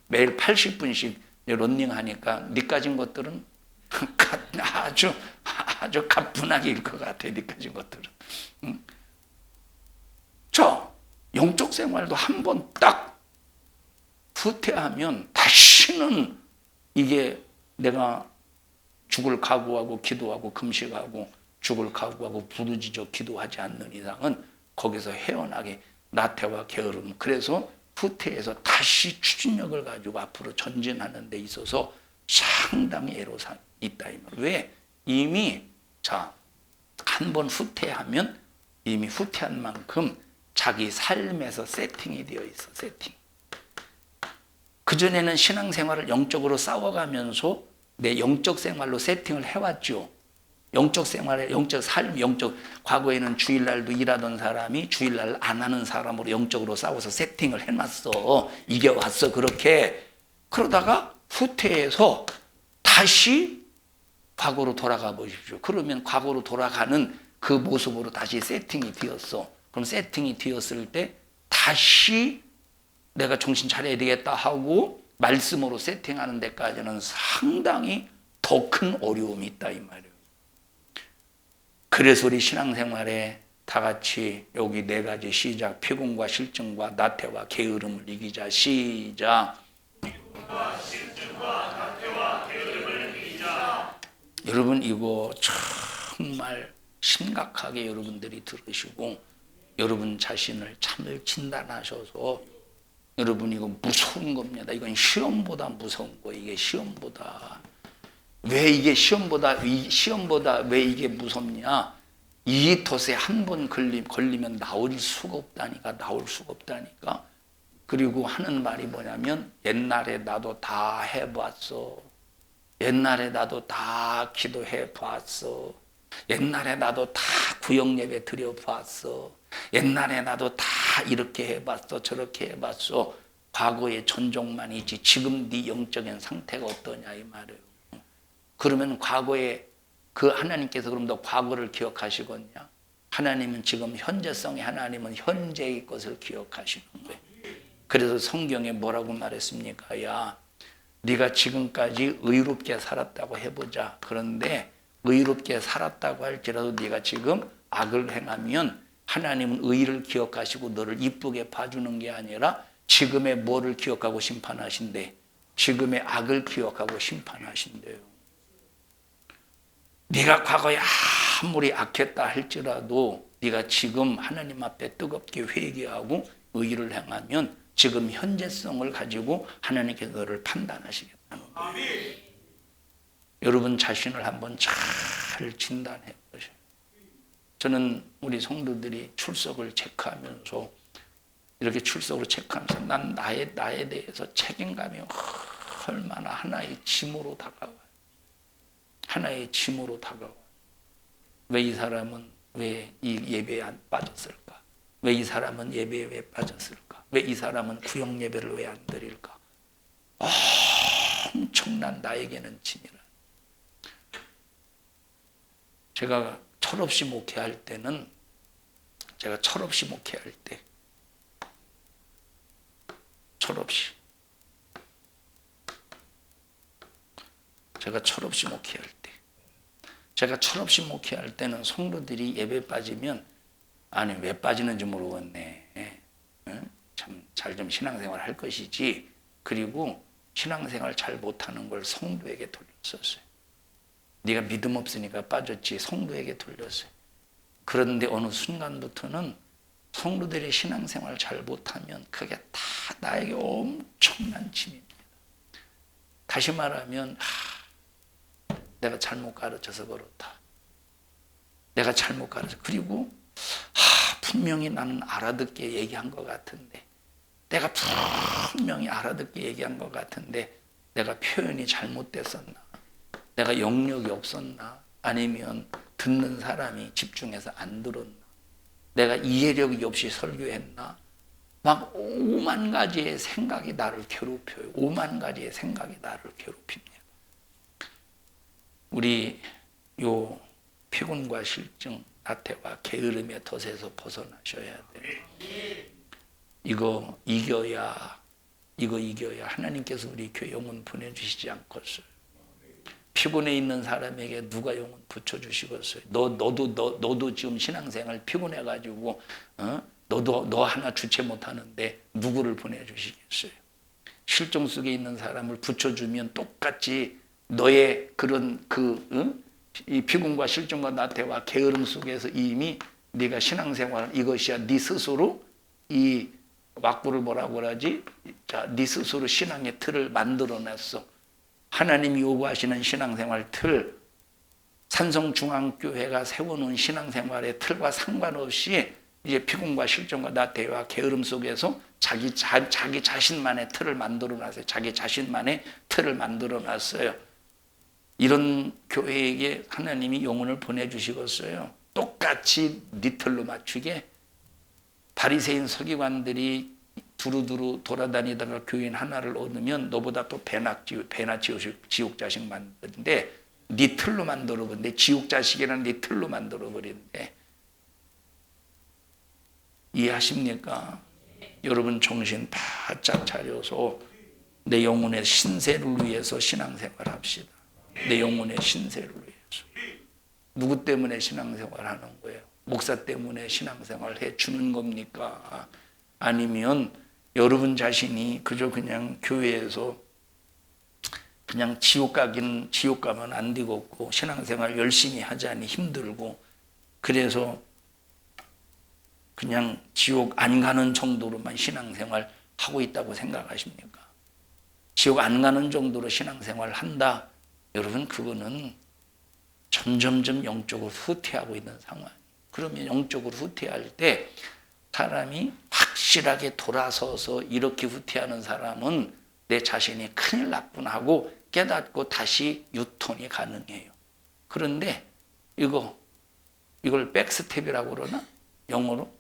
매일 80분씩 런닝하니까 니까진 것들은 아주 가뿐하게 일 것 같아. 니까진 것들은. 응? 영적 생활도 한 번 딱 후퇴하면 다시는 이게 내가 죽을 각오하고 기도하고 금식하고 죽을 각오하고 부르짖어 기도하지 않는 이상은 거기서 헤어나게 나태와 게으름. 그래서 후퇴해서 다시 추진력을 가지고 앞으로 전진하는 데 있어서 상당히 애로사항이 있다. 이 말. 왜? 이미 한 번 후퇴하면 이미 후퇴한 만큼 자기 삶에서 세팅이 되어 있어. 세팅. 그전에는 신앙생활을 영적으로 싸워가면서 내 영적 생활로 세팅을 해왔죠. 영적 생활에 영적 삶, 과거에는 주일날도 일하던 사람이 주일날 안 하는 사람으로 영적으로 싸워서 세팅을 해놨어. 이겨왔어. 그렇게. 그러다가 후퇴해서 다시 과거로 돌아가 보십시오. 그러면 과거로 돌아가는 그 모습으로 다시 세팅이 되었어. 그럼 세팅이 되었을 때 다시 내가 정신 차려야 되겠다 하고 말씀으로 세팅하는 데까지는 상당히 더 큰 어려움이 있다 이 말이에요. 그래서 우리 신앙생활에 다 같이 여기 4가지 시작. 피곤과 실증과 나태와 게으름을 이기자. 시작. 피곤과 실증과 나태와 게으름을 이기자. 여러분 이거 정말 심각하게 여러분들이 들으시고 여러분 자신을 참을 진단하셔서 여러분 이거 무서운 겁니다. 이건 시험보다 무서운 거. 이게 시험보다. 왜 이게 시험보다 왜 이게 무섭냐? 이 덫에 한 번 걸리면 나올 수가 없다니까. 그리고 하는 말이 뭐냐면 옛날에 나도 다 해봤어. 옛날에 나도 다 기도해 봤어. 옛날에 나도 다 구역예배 드려봤어. 옛날에 나도 다 이렇게 해봤어. 저렇게 해봤어. 과거의 전종만 있지 지금 네 영적인 상태가 어떠냐 이 말이에요. 그러면 과거에 그 하나님께서 그럼 너 과거를 기억하시겠냐? 하나님은 지금 현재성의 하나님은 현재의 것을 기억하시는 거예요. 그래서 성경에 뭐라고 말했습니까? 야, 네가 지금까지 의롭게 살았다고 해보자. 그런데 의롭게 살았다고 할지라도 네가 지금 악을 행하면 하나님은 의를 기억하시고 너를 이쁘게 봐주는 게 아니라 지금의 뭐를 기억하고 심판하신대? 지금의 악을 기억하고 심판하신대요. 네가 과거에 아무리 악했다 할지라도 네가 지금 하나님 앞에 뜨겁게 회개하고 의를 행하면 지금 현재성을 가지고 하나님께서 너를 판단하시겠다는 거예요. 여러분 자신을 한번 잘 진단해 보세요. 저는 우리 성도들이 출석을 체크하면서 이렇게 출석으로 체크하면서 난 나에 대해서 책임감이 얼마나 하나의 짐으로 다가와요. 하나의 짐으로 다가와. 왜 이 사람은 왜 이 예배에 안 빠졌을까? 왜 이 사람은 예배에 왜 빠졌을까? 왜 이 사람은 구역 예배를 왜 안 드릴까? 엄청난 나에게는 짐이라. 제가 철없이 목회할 때는 철없이 목회할 때는 성도들이 예배 빠지면 아니 왜 빠지는지 모르겠네. 참 잘 좀 신앙생활 할 것이지. 그리고 신앙생활 잘 못하는 걸 성도에게 돌렸었어요. 네가 믿음 없으니까 빠졌지. 성도에게 돌렸어요. 그런데 어느 순간부터는 성도들이 신앙생활 잘 못하면 그게 다 나에게 엄청난 짐입니다. 다시 말하면 내가 잘못 가르쳐서 그렇다. 내가 잘못 가르쳐. 그리고 분명히 나는 알아듣게 얘기한 것 같은데 내가 분명히 알아듣게 얘기한 것 같은데 내가 표현이 잘못됐었나? 내가 영역이 없었나? 아니면 듣는 사람이 집중해서 안 들었나? 내가 이해력이 없이 설교했나? 막 5만 가지의 생각이 나를 괴롭혀요. 5만 가지의 생각이 나를 괴롭힙니다. 우리 요 피곤과 실증, 나태와 게으름의 덫에서 벗어나셔야 돼요. 이거 이겨야 하나님께서 우리 교회 영혼 보내주시지 않겠어요. 피곤해 있는 사람에게 누가 영혼 붙여주시겠어요? 너도 지금 신앙생활 피곤해가지고 너 하나 주체 못하는데 누구를 보내주시겠어요? 실정 속에 있는 사람을 붙여주면 똑같이 너의 그런 이 피곤과 실정과 나태와 게으름 속에서 이미 네가 신앙생활 이것이야 네 스스로 이 왁구를 뭐라고 그러지? 자, 네 스스로 신앙의 틀을 만들어냈어. 하나님이 요구하시는 신앙생활 틀, 산성중앙교회가 세워놓은 신앙생활의 틀과 상관없이 이제 피곤과 실정과 나태와 게으름 속에서 자기 자신만의 틀을 만들어놨어요. 자기 자신만의 틀을 만들어놨어요. 이런 교회에게 하나님이 영혼을 보내주시겠어요. 똑같이 네 틀로 맞추게. 바리새인 서기관들이 두루두루 돌아다니다가 교인 하나를 얻으면 너보다 또 배나 지옥 자식 만드는데 네 틀로 만들어버린대. 지옥 자식이라는 네 틀로 만들어버린대. 이해하십니까? 여러분 정신 바짝 차려서 내 영혼의 신세를 위해서 신앙생활 합시다. 내 영혼의 신세를 위해서. 누구 때문에 신앙생활 하는 거예요? 목사 때문에 신앙생활 해주는 겁니까? 아니면 여러분 자신이 그저 그냥 교회에서 그냥 지옥 가면 안 되겠고 신앙생활 열심히 하자니 힘들고 그래서 그냥 지옥 안 가는 정도로만 신앙생활 하고 있다고 생각하십니까? 지옥 안 가는 정도로 신앙생활 한다? 여러분 그거는 점점점 영적으로 후퇴하고 있는 상황. 그러면 영적으로 후퇴할 때 사람이 확실하게 돌아서서 이렇게 후퇴하는 사람은 내 자신이 큰일 났구나 하고 깨닫고 다시 유턴이 가능해요. 그런데 이걸 백스텝이라고 그러나? 영어로?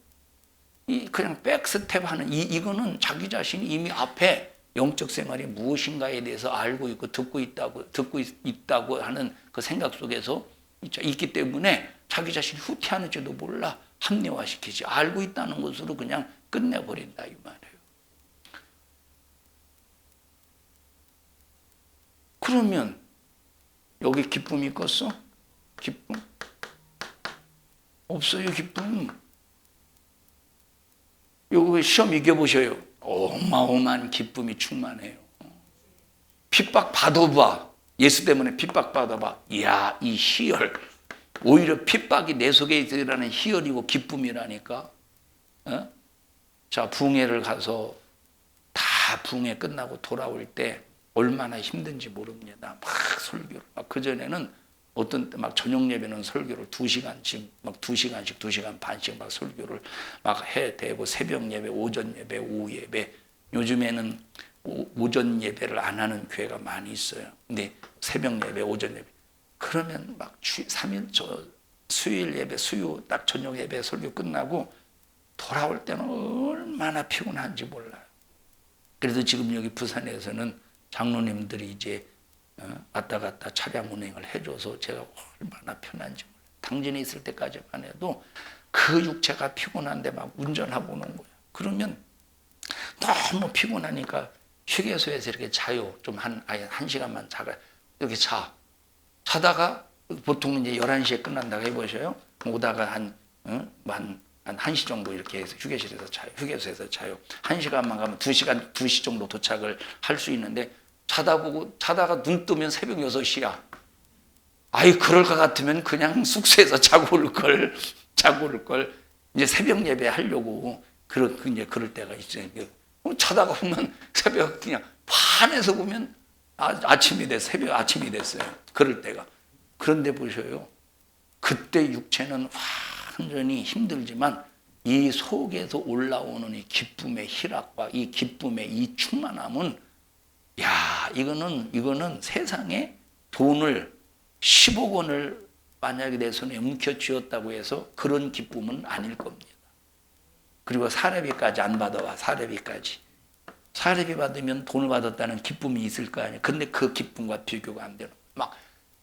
그냥 백스텝 하는 이거는 자기 자신이 이미 앞에 영적 생활이 무엇인가에 대해서 알고 있고 듣고 있다고 하는 그 생각 속에서 있기 때문에 자기 자신이 후퇴하는지도 몰라. 합리화시키지. 알고 있다는 것으로 그냥 끝내버린다 이 말이에요. 그러면 여기 기쁨이 껐어? 기쁨? 없어요 기쁨. 여기 시험 이겨보셔요. 어마어마한 기쁨이 충만해요. 핍박 받아봐. 예수 때문에 핍박 받아봐. 이야 이 희열. 오히려 핍박이 내 속에 있으라는 희열이고 기쁨이라니까. 자 붕해를 가서 다 붕해 끝나고 돌아올 때 얼마나 힘든지 모릅니다. 막 설교를 그전에는 어떤 때 막 저녁 예배는 설교를 2시간씩 막 2시간 반씩 막 설교를 막 해대고 새벽 예배, 오전 예배, 오후 예배. 요즘에는 오전 예배를 안 하는 교회가 많이 있어요. 근데 새벽 예배, 오전 예배 그러면 막 3일 수요일 예배, 수요 딱 저녁 예배 설교 끝나고 돌아올 때는 얼마나 피곤한지 몰라요. 그래도 지금 여기 부산에서는 장로님들이 이제 왔다 갔다 차량 운행을 해줘서 제가 얼마나 편한지 몰라요. 당진에 있을 때까지만 해도 그 육체가 피곤한데 막 운전하고 오는 거예요. 그러면 너무 피곤하니까 휴게소에서 이렇게 자요. 좀 한 시간만 자가 이렇게 자다가 보통 이제 11시에 끝난다고 해보셔요. 오다가 한 1시 정도 이렇게 해서 휴게실에서 자요. 휴게소에서 자요. 1시간만 가면 2시 정도 도착을 할 수 있는데 자다가 눈 뜨면 새벽 6시야. 그럴 것 같으면 그냥 숙소에서 자고 올 걸. 이제 새벽 예배 하려고 이제 그럴 때가 있어요. 자다가 보면 새벽 그냥 반에서 보면 새벽 아침이 됐어요. 그럴 때가. 그런데 보셔요. 그때 육체는 완전히 힘들지만 이 속에서 올라오는 이 기쁨의 희락과 이 기쁨의 이 충만함은 이거는 세상에 돈을 10억 원을 만약에 내 손에 움켜쥐었다고 해서 그런 기쁨은 아닐 겁니다. 그리고 사례비까지 안 받아와. 사례비까지. 사례비 받으면 돈을 받았다는 기쁨이 있을 거 아니에요. 근데 그 기쁨과 비교가 안 되는. 막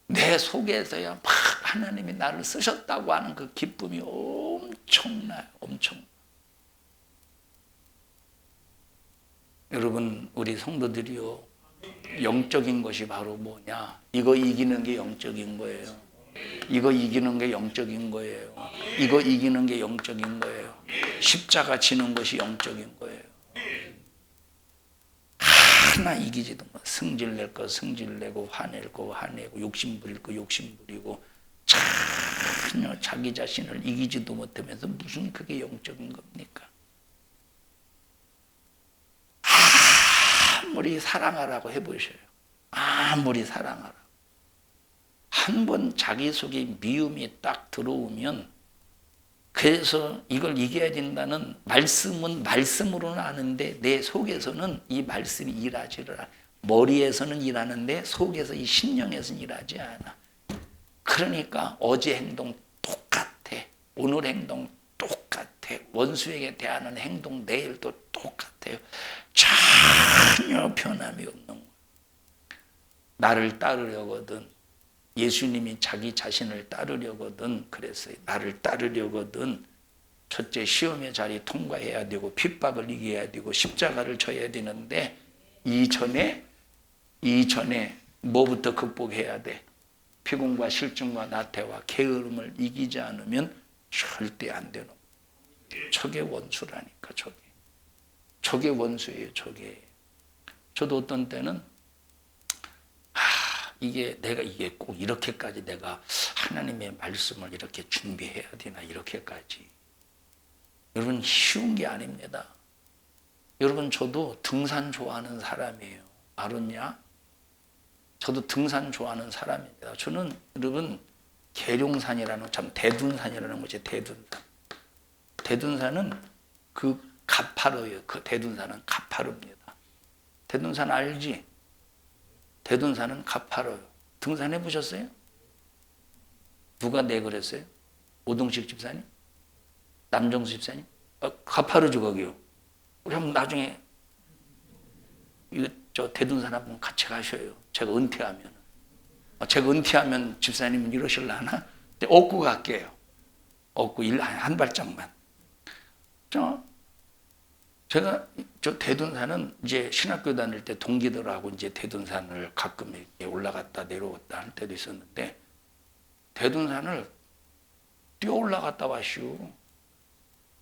내 속에서야 막 하나님이 나를 쓰셨다고 하는 그 기쁨이 엄청나요. 엄청. 여러분, 우리 성도들이요, 영적인 것이 바로 뭐냐? 이거 이기는 게 영적인 거예요. 이거 이기는 게 영적인 거예요. 이거 이기는 게 영적인 거예요. 십자가 지는 것이 영적인 거예요. 하나 이기지도 못. 승질낼 거 승질내고 화낼 거 화내고 욕심부릴 거 욕심부리고 전혀 자기 자신을 이기지도 못하면서 무슨 그게 영적인 겁니까? 아무리 사랑하라고 해보셔요. 아무리 사랑하라고. 한 번 자기 속에 미움이 딱 들어오면, 그래서 이걸 이겨야 된다는 말씀은 말씀으로는 아는데 내 속에서는 이 말씀이 일하지를 않아. 머리에서는 일하는데 속에서 이 심령에서는 일하지 않아. 그러니까 어제 행동 똑같아. 오늘 행동 똑같아. 원수에게 대하는 행동 내일도 똑같아요. 전혀 변함이 없는 거예요. 나를 따르려거든, 예수님이 자기 자신을 따르려거든, 그랬어요. 나를 따르려거든 첫째 시험의 자리 통과해야 되고 핍박을 이겨야 되고 십자가를 져야 되는데 이전에 뭐부터 극복해야 돼? 피곤과 실증과 나태와 게으름을 이기지 않으면 절대 안 되는 거예요. 저게 원수라니까. 저게 원수예요. 저도 어떤 때는 내가 꼭 이렇게까지 내가 하나님의 말씀을 이렇게 준비해야 되나, 이렇게까지. 여러분, 쉬운 게 아닙니다. 여러분, 저도 등산 좋아하는 사람이에요. 알았냐? 저도 등산 좋아하는 사람입니다. 저는 여러분, 계룡산이라는, 참 대둔산이라는 곳이 대둔산은 그 가파르예요. 그 대둔산은 가파릅니다. 대둔산 알지? 대둔산은 가파르요. 등산해 보셨어요? 누가 그랬어요? 오동식 집사님? 남정수 집사님? 가파르죠, 거기요. 우리 한번 나중에 저 대둔산 한번 같이 가셔요. 제가 은퇴하면 집사님은 이러실라나? 얻고 갈게요. 얻고 한 발짝만. 제가 저 대둔산은 이제 신학교 다닐 때 동기들하고 이제 대둔산을 가끔 이렇게 올라갔다 내려왔다 할 때도 있었는데, 대둔산을 뛰어 올라갔다 왔슈.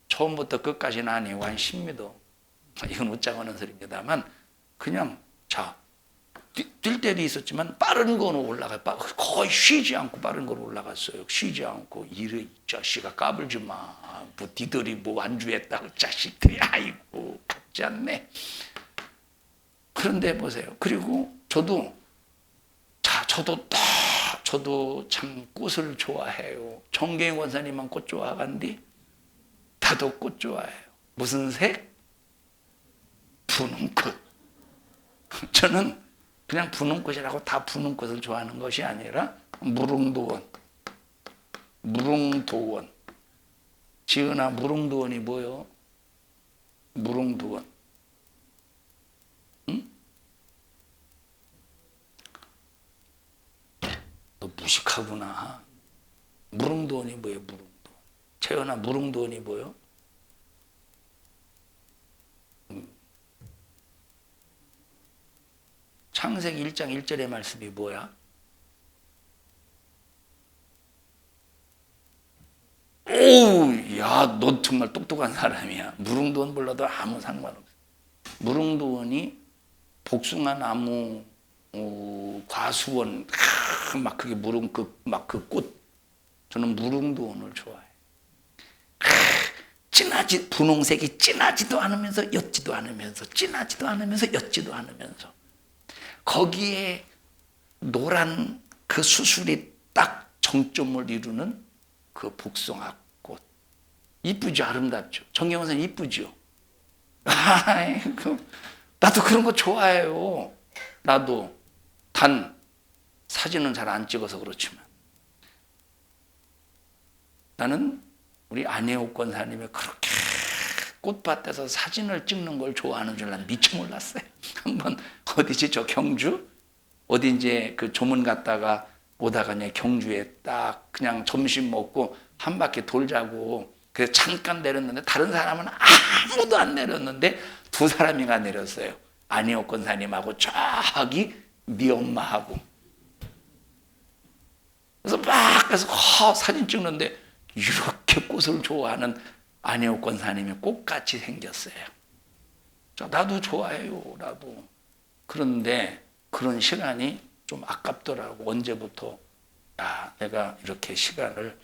처음부터 끝까지는 아니고 한 10m. 이건 웃자고 소리입니다만, 그냥 뛸 때도 있었지만 빠른 거로 올라가. 거의 쉬지 않고 빠른 거로 올라갔어요. 쉬지 않고. 이 자식아 까불지 마. 니들이 완주했다고 자식들이. 아이고 같지 않네. 그런데 보세요. 그리고 저도 참 꽃을 좋아해요. 정계영 원사님만 꽃 좋아하간디? 나도 꽃 좋아해요. 무슨 색? 푸는 꽃. 저는 그냥 푸는 꽃이라고 다 푸는 꽃을 좋아하는 것이 아니라 무릉도원. 무릉도원. 지은아, 무릉도원이 뭐요? 무릉도원. 응? 너 무식하구나. 무릉도원이 뭐예요? 무릉도원. 채연아, 무릉도원이 뭐요? 창세기 1장 1절의 말씀이 뭐야? 오, 야, 너 정말 똑똑한 사람이야. 무릉도원 몰라도 아무 상관없어. 무릉도원이 복숭아 나무, 과수원, 막 그게 막 그 꽃. 저는 무릉도원을 좋아해. 진하지, 분홍색이 진하지도 않으면서 옅지도 않으면서, 진하지도 않으면서 옅지도 않으면서, 거기에 노란 그 수술이 딱 정점을 이루는 그 복숭아꽃. 이쁘죠? 아름답죠? 정경원 선생님 이쁘죠? 아이고, 나도 그런 거 좋아해요. 나도. 단 사진은 잘 안 찍어서 그렇지만 나는 우리 안혜옥 권사님이 그렇게 꽃밭에서 사진을 찍는 걸 좋아하는 줄 난 미처 몰랐어요. 한번 어디지, 저 경주? 어디 이제 그 조문 갔다가 오다가 그냥 경주에 딱 그냥 점심 먹고 한 바퀴 돌자고 그래서 잠깐 내렸는데 다른 사람은 아무도 안 내렸는데 두 사람이가 내렸어요. 안혜옥 권사님하고 저기 네 엄마하고. 그래서 막 그래서 사진 찍는데 이렇게 꽃을 좋아하는 안혜옥 권사님이 꽃같이 생겼어요. 나도 좋아해요. 나도. 그런데 그런 시간이 좀 아깝더라고. 언제부터 내가 이렇게 시간을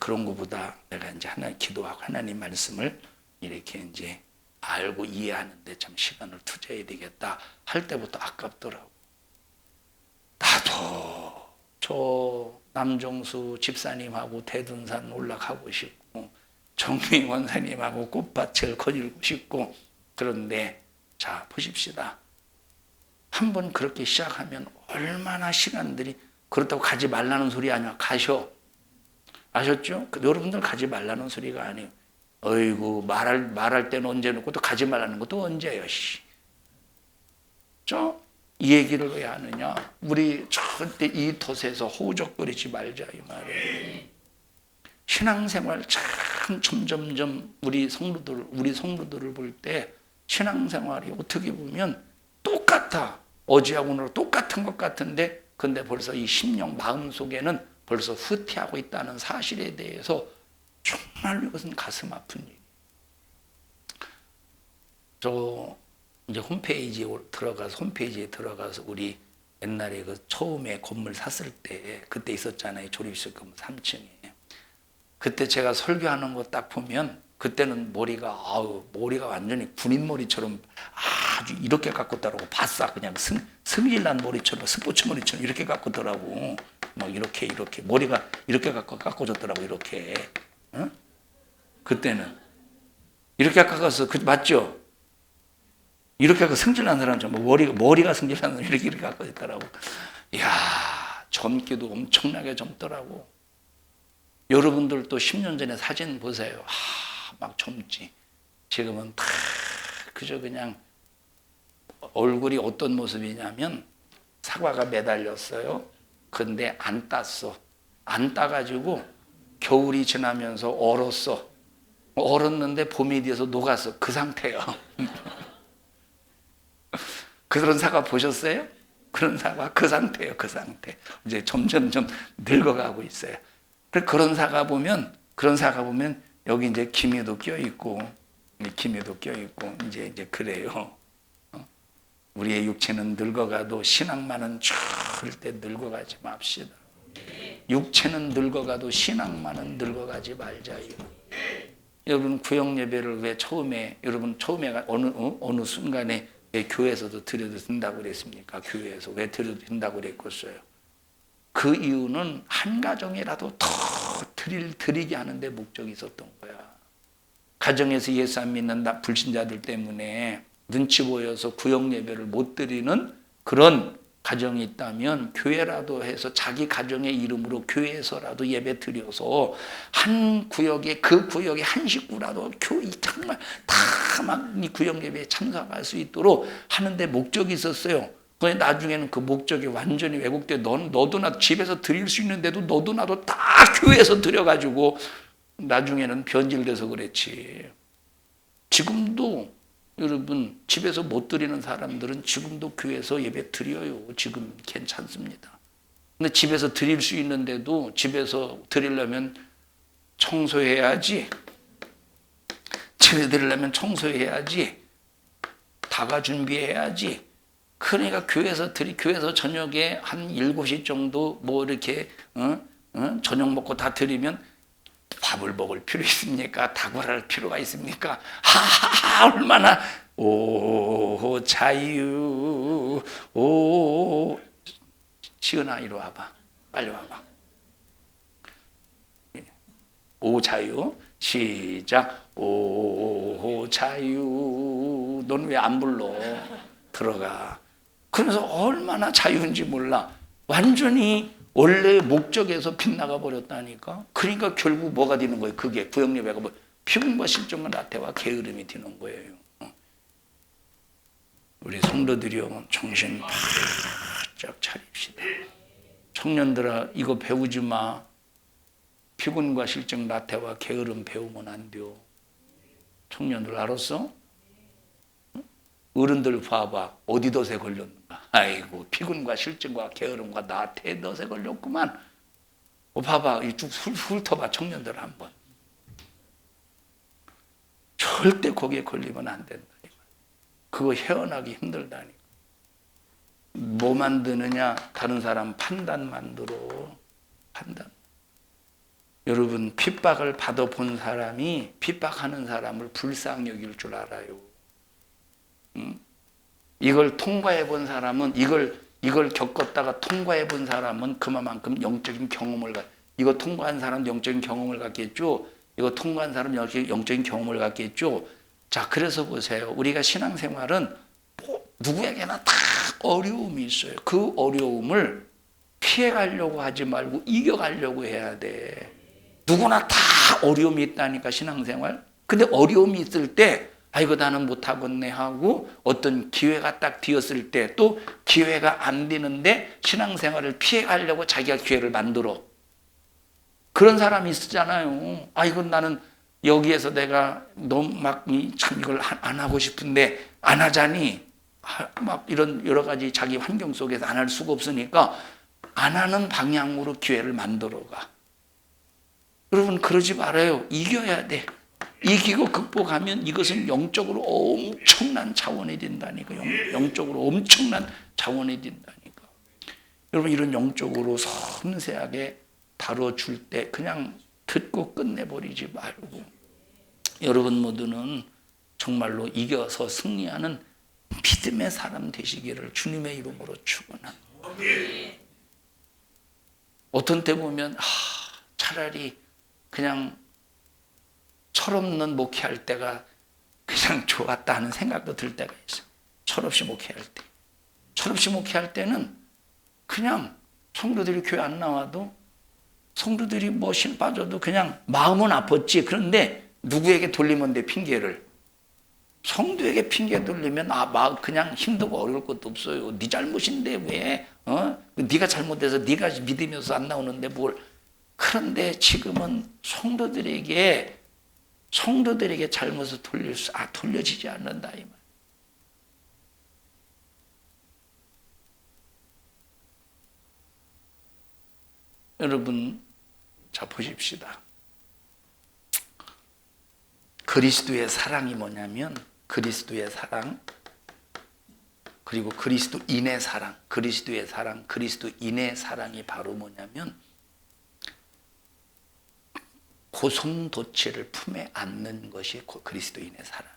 그런 것보다 내가 이제 하나님 기도하고 하나님 말씀을 이렇게 이제 알고 이해하는데 참 시간을 투자해야 되겠다 할 때부터 아깝더라고. 나도 저 남정수 집사님하고 대둔산 올라가고 싶고 정미 원사님하고 꽃밭을 거닐고 싶고. 그런데 자 보십시다. 한번 그렇게 시작하면 얼마나 시간들이. 그렇다고 가지 말라는 소리 아니야. 가셔. 아셨죠? 여러분들 가지 말라는 소리가 아니에요. 어이구 말할 때는 언제 놓고 또 가지 말라는 것도 언제예요. 이 얘기를 왜 하느냐. 우리 절대 이 덫에서 호적거리지 말자 이 말이에요. 신앙생활 참 점점점 우리 성도들을 볼 때 신앙생활이 어떻게 보면 똑같아. 어제하고 오늘 똑같은 것 같은데 근데 벌써 이 심령 마음속에는 벌써 후퇴하고 있다는 사실에 대해서 정말 이것은 가슴 아픈 일. 저 이제 홈페이지에 들어가서 우리 옛날에 그 처음에 건물 샀을 때 그때 있었잖아요. 조립식 건물 3층에. 그때 제가 설교하는 거 딱 보면 그때는 머리가 완전히 군인 머리처럼 아주 이렇게 깎았더라고. 바싹 그냥 승질난 머리처럼 스포츠 머리처럼 이렇게 깎았더라고. 막 이렇게 머리가 이렇게 깎아줬더라고. 이렇게. 응? 그때는 이렇게 깎아서 맞죠? 이렇게 하고 승질난 사람처럼 머리가 승질난 사람 이렇게 깎아줬더라고. 이야, 젊기도 엄청나게 젊더라고. 여러분들도 10년 전에 사진 보세요. 막 젊지. 지금은 다 그저 그냥 얼굴이 어떤 모습이냐면 사과가 매달렸어요. 근데 안 땄어. 안 따가지고 겨울이 지나면서 얼었어. 얼었는데 봄이 돼서 녹았어. 그 상태예요. 그런 사과 보셨어요? 그런 사과 그 상태예요. 그 상태. 이제 점점점 늙어가고 있어요. 그런 사과 보면 여기 이제 기미도 껴 있고 이제 그래요. 우리의 육체는 늙어가도 신앙만은 절대 늙어가지 맙시다. 육체는 늙어가도 신앙만은 늙어가지 말자요. 여러분 구역 예배를 왜 처음에 어느 순간에 왜 교회에서도 드려도 된다고 그랬습니까? 교회에서 왜 드려도 된다고 그랬겠어요? 그 이유는 한 가정이라도 더 드리게 하는데 목적이 있었던 거야. 가정에서 예수 안 믿는 불신자들 때문에 눈치 보여서 구역 예배를 못 드리는 그런 가정이 있다면 교회라도 해서 자기 가정의 이름으로 교회에서라도 예배 드려서 한 구역에 그 구역의 한 식구라도 교회 정말 다 막 이 구역 예배에 참석할 수 있도록 하는데 목적이 있었어요. 그런데 나중에는 그 목적이 완전히 왜곡돼. 너도 나도 집에서 드릴 수 있는데도 너도 나도 다 교회에서 드려가지고 나중에는 변질돼서 그랬지. 지금도 여러분 집에서 못 드리는 사람들은 지금도 교회에서 예배 드려요. 지금 괜찮습니다. 근데 집에서 드릴 수 있는데도 집에서 드리려면 청소해야지. 집에 드리려면 청소해야지. 다가 준비해야지. 그러니까 교회에서 저녁에 한 7시 정도 뭐 이렇게 저녁 먹고 다 드리면 밥을 먹을 필요 있습니까? 다굴할 필요가 있습니까? 얼마나 오 자유 오 시은아 이리 와봐. 빨리 와봐. 오 자유 시작. 오 자유. 넌 왜 안 불러? 들어가. 그래서 얼마나 자유인지 몰라. 완전히 원래 목적에서 빗나가 버렸다니까. 그러니까 결국 뭐가 되는 거예요? 그게 구역예배가 뭐 피곤과 실정과 나태와 게으름이 되는 거예요. 우리 성도들이요, 정신 바짝 차립시다. 청년들아, 이거 배우지 마. 피곤과 실정, 나태와 게으름 배우면 안 돼요. 청년들 알았어? 어른들 봐봐. 어디 덫에 걸렸는가? 아이고, 피곤과 실증과 게으름과 나태에 덫에 걸렸구만. 봐봐, 쭉 훑어봐, 청년들 한번. 절대 거기에 걸리면 안 된다. 그거 헤어나기 힘들다니까. 뭐 만드느냐? 다른 사람 판단 만들어. 판단. 여러분, 핍박을 받아본 사람이 핍박하는 사람을 불쌍히 여길 줄 알아요. 이걸 통과해 본 사람은 이걸 겪었다가 통과해 본 사람은 그만큼 영적인 경험을 이거 통과한 사람도 영적인 경험을 갖겠죠. 이거 통과한 사람은 영적인 경험을 갖겠죠. 자, 그래서 보세요. 우리가 신앙생활은 누구에게나 다 어려움이 있어요. 그 어려움을 피해가려고 하지 말고 이겨가려고 해야 돼. 누구나 다 어려움이 있다니까, 신앙생활. 근데 어려움이 있을 때 아이고 나는 못하겠네 하고 어떤 기회가 딱 뒤었을 때 또 기회가 안 되는데 신앙생활을 피해가려고 자기가 기회를 만들어. 그런 사람이 있잖아요. 아이고 나는 여기에서 내가 너무 막 참 이걸 안 하고 싶은데 안 하자니 막 이런 여러 가지 자기 환경 속에서 안 할 수가 없으니까 안 하는 방향으로 기회를 만들어가. 여러분 그러지 말아요. 이겨야 돼. 이기고 극복하면 이것은 영적으로 엄청난 자원이 된다니까. 영적으로 엄청난 자원이 된다니까. 여러분 이런 영적으로 섬세하게 다뤄줄 때 그냥 듣고 끝내버리지 말고 여러분 모두는 정말로 이겨서 승리하는 믿음의 사람 되시기를 주님의 이름으로 축원합니다. 어떤 때 보면 차라리 그냥 철없는 목회할 때가 그냥 좋았다 하는 생각도 들 때가 있어요. 철없이 목회할 때. 철없이 목회할 때는 그냥 성도들이 교회 안 나와도 성도들이 뭐 신 빠져도 그냥 마음은 아팠지. 그런데 누구에게 돌리면 돼, 핑계를. 성도에게 핑계 돌리면 그냥 힘들고 어려울 것도 없어요. 네 잘못인데 왜? 네가 잘못해서 네가 믿으면서 안 나오는데 뭘. 그런데 지금은 성도들에게 잘못을 돌려지지 않는다 이 말. 여러분, 자 보십시다. 그리스도의 사랑이 뭐냐면 그리스도의 사랑 그리고 그리스도인의 사랑, 그리스도의 사랑, 그리스도인의 사랑이 바로 뭐냐면 고성도치를 품에 안는 것이 그리스도인의 사랑.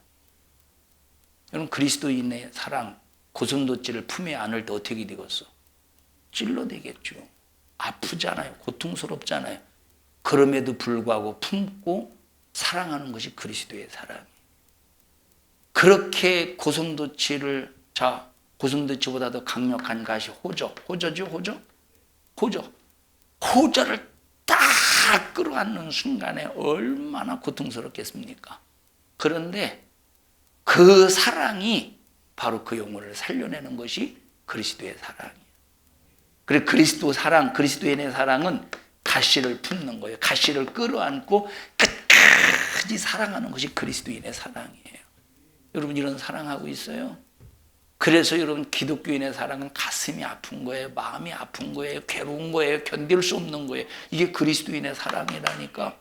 여러분 그리스도인의 사랑, 고성도치를 품에 안을 때 어떻게 되겠어? 찔러대겠죠. 아프잖아요. 고통스럽잖아요. 그럼에도 불구하고 품고 사랑하는 것이 그리스도의 사랑이에요. 그렇게 고성도치를 고슴도치보다 더 강력한 가시 호저죠. 호저를 딱 끌어안는 순간에 얼마나 고통스럽겠습니까? 그런데 그 사랑이 바로 그 영혼을 살려내는 것이 그리스도의 사랑이에요. 그래 그리스도인의 사랑은 가시를 품는 거예요. 가시를 끌어안고 끝까지 사랑하는 것이 그리스도인의 사랑이에요. 여러분 이런 사랑하고 있어요? 그래서 여러분 기독교인의 사랑은 가슴이 아픈 거예요. 마음이 아픈 거예요. 괴로운 거예요. 견딜 수 없는 거예요. 이게 그리스도인의 사랑이라니까.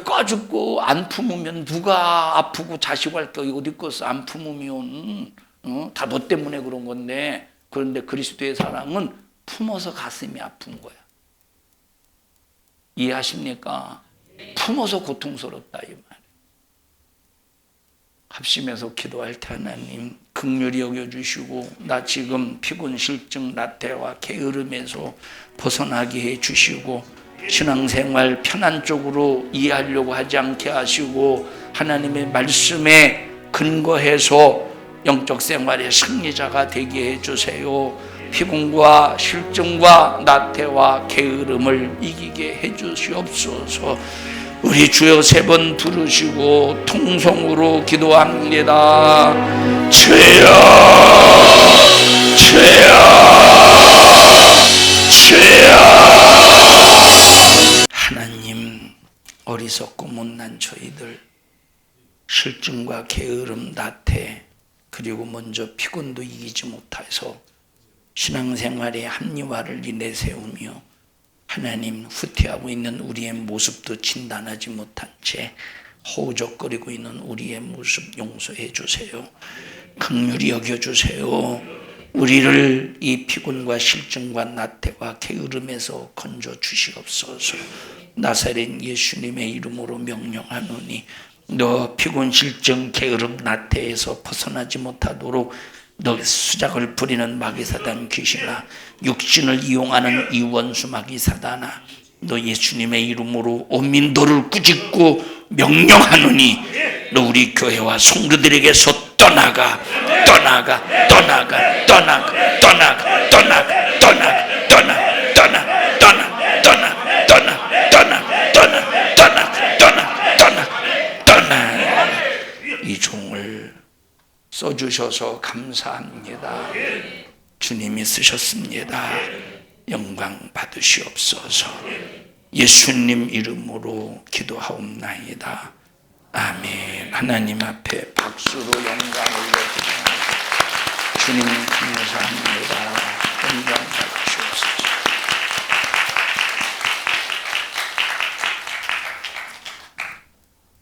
까 죽고 안 품으면 누가 아프고 자식할 게 어디 있겠어. 안 품으면 다 너 때문에 그런 건데. 그런데 그리스도의 사랑은 품어서 가슴이 아픈 거야. 이해하십니까? 품어서 고통스럽다 이 말이에요. 합심해서 기도할 때 하나님 긍휼히 여겨주시고 나 지금 피곤 실증 나태와 게으름에서 벗어나게 해주시고 신앙생활 편한 쪽으로 이해하려고 하지 않게 하시고 하나님의 말씀에 근거해서 영적 생활의 승리자가 되게 해주세요. 피곤과 실증과 나태와 게으름을 이기게 해주시옵소서. 우리 주여 3번 부르시고 통성으로 기도합니다. 주여, 주여, 주여. 하나님, 어리석고 못난 저희들 실증과 게으름, 나태 그리고 먼저 피곤도 이기지 못해서 신앙생활의 합리화를 내세우며 하나님 후퇴하고 있는 우리의 모습도 진단하지 못한 채 허우적거리고 있는 우리의 모습 용서해 주세요. 긍휼히 여겨주세요. 우리를 이 피곤과 실증과 나태와 게으름에서 건져 주시옵소서. 나사렛 예수님의 이름으로 명령하노니 너 피곤 실증 게으름 나태에서 벗어나지 못하도록 너 수작을 부리는 마귀사단 귀신아, 육신을 이용하는 이 원수 마귀사단아, 너 예수님의 이름으로 온 민도를 꾸짖고 명령하노니 너 우리 교회와 성도들에게서 떠나가 이 종을 써주셔서 감사합니다. 주님이 쓰셨습니다. 영광 받으시옵소서. 예수님 이름으로 기도하옵나이다. 아멘. 하나님 앞에 박수로 영광을 올려드립니다. 주님 감사합니다.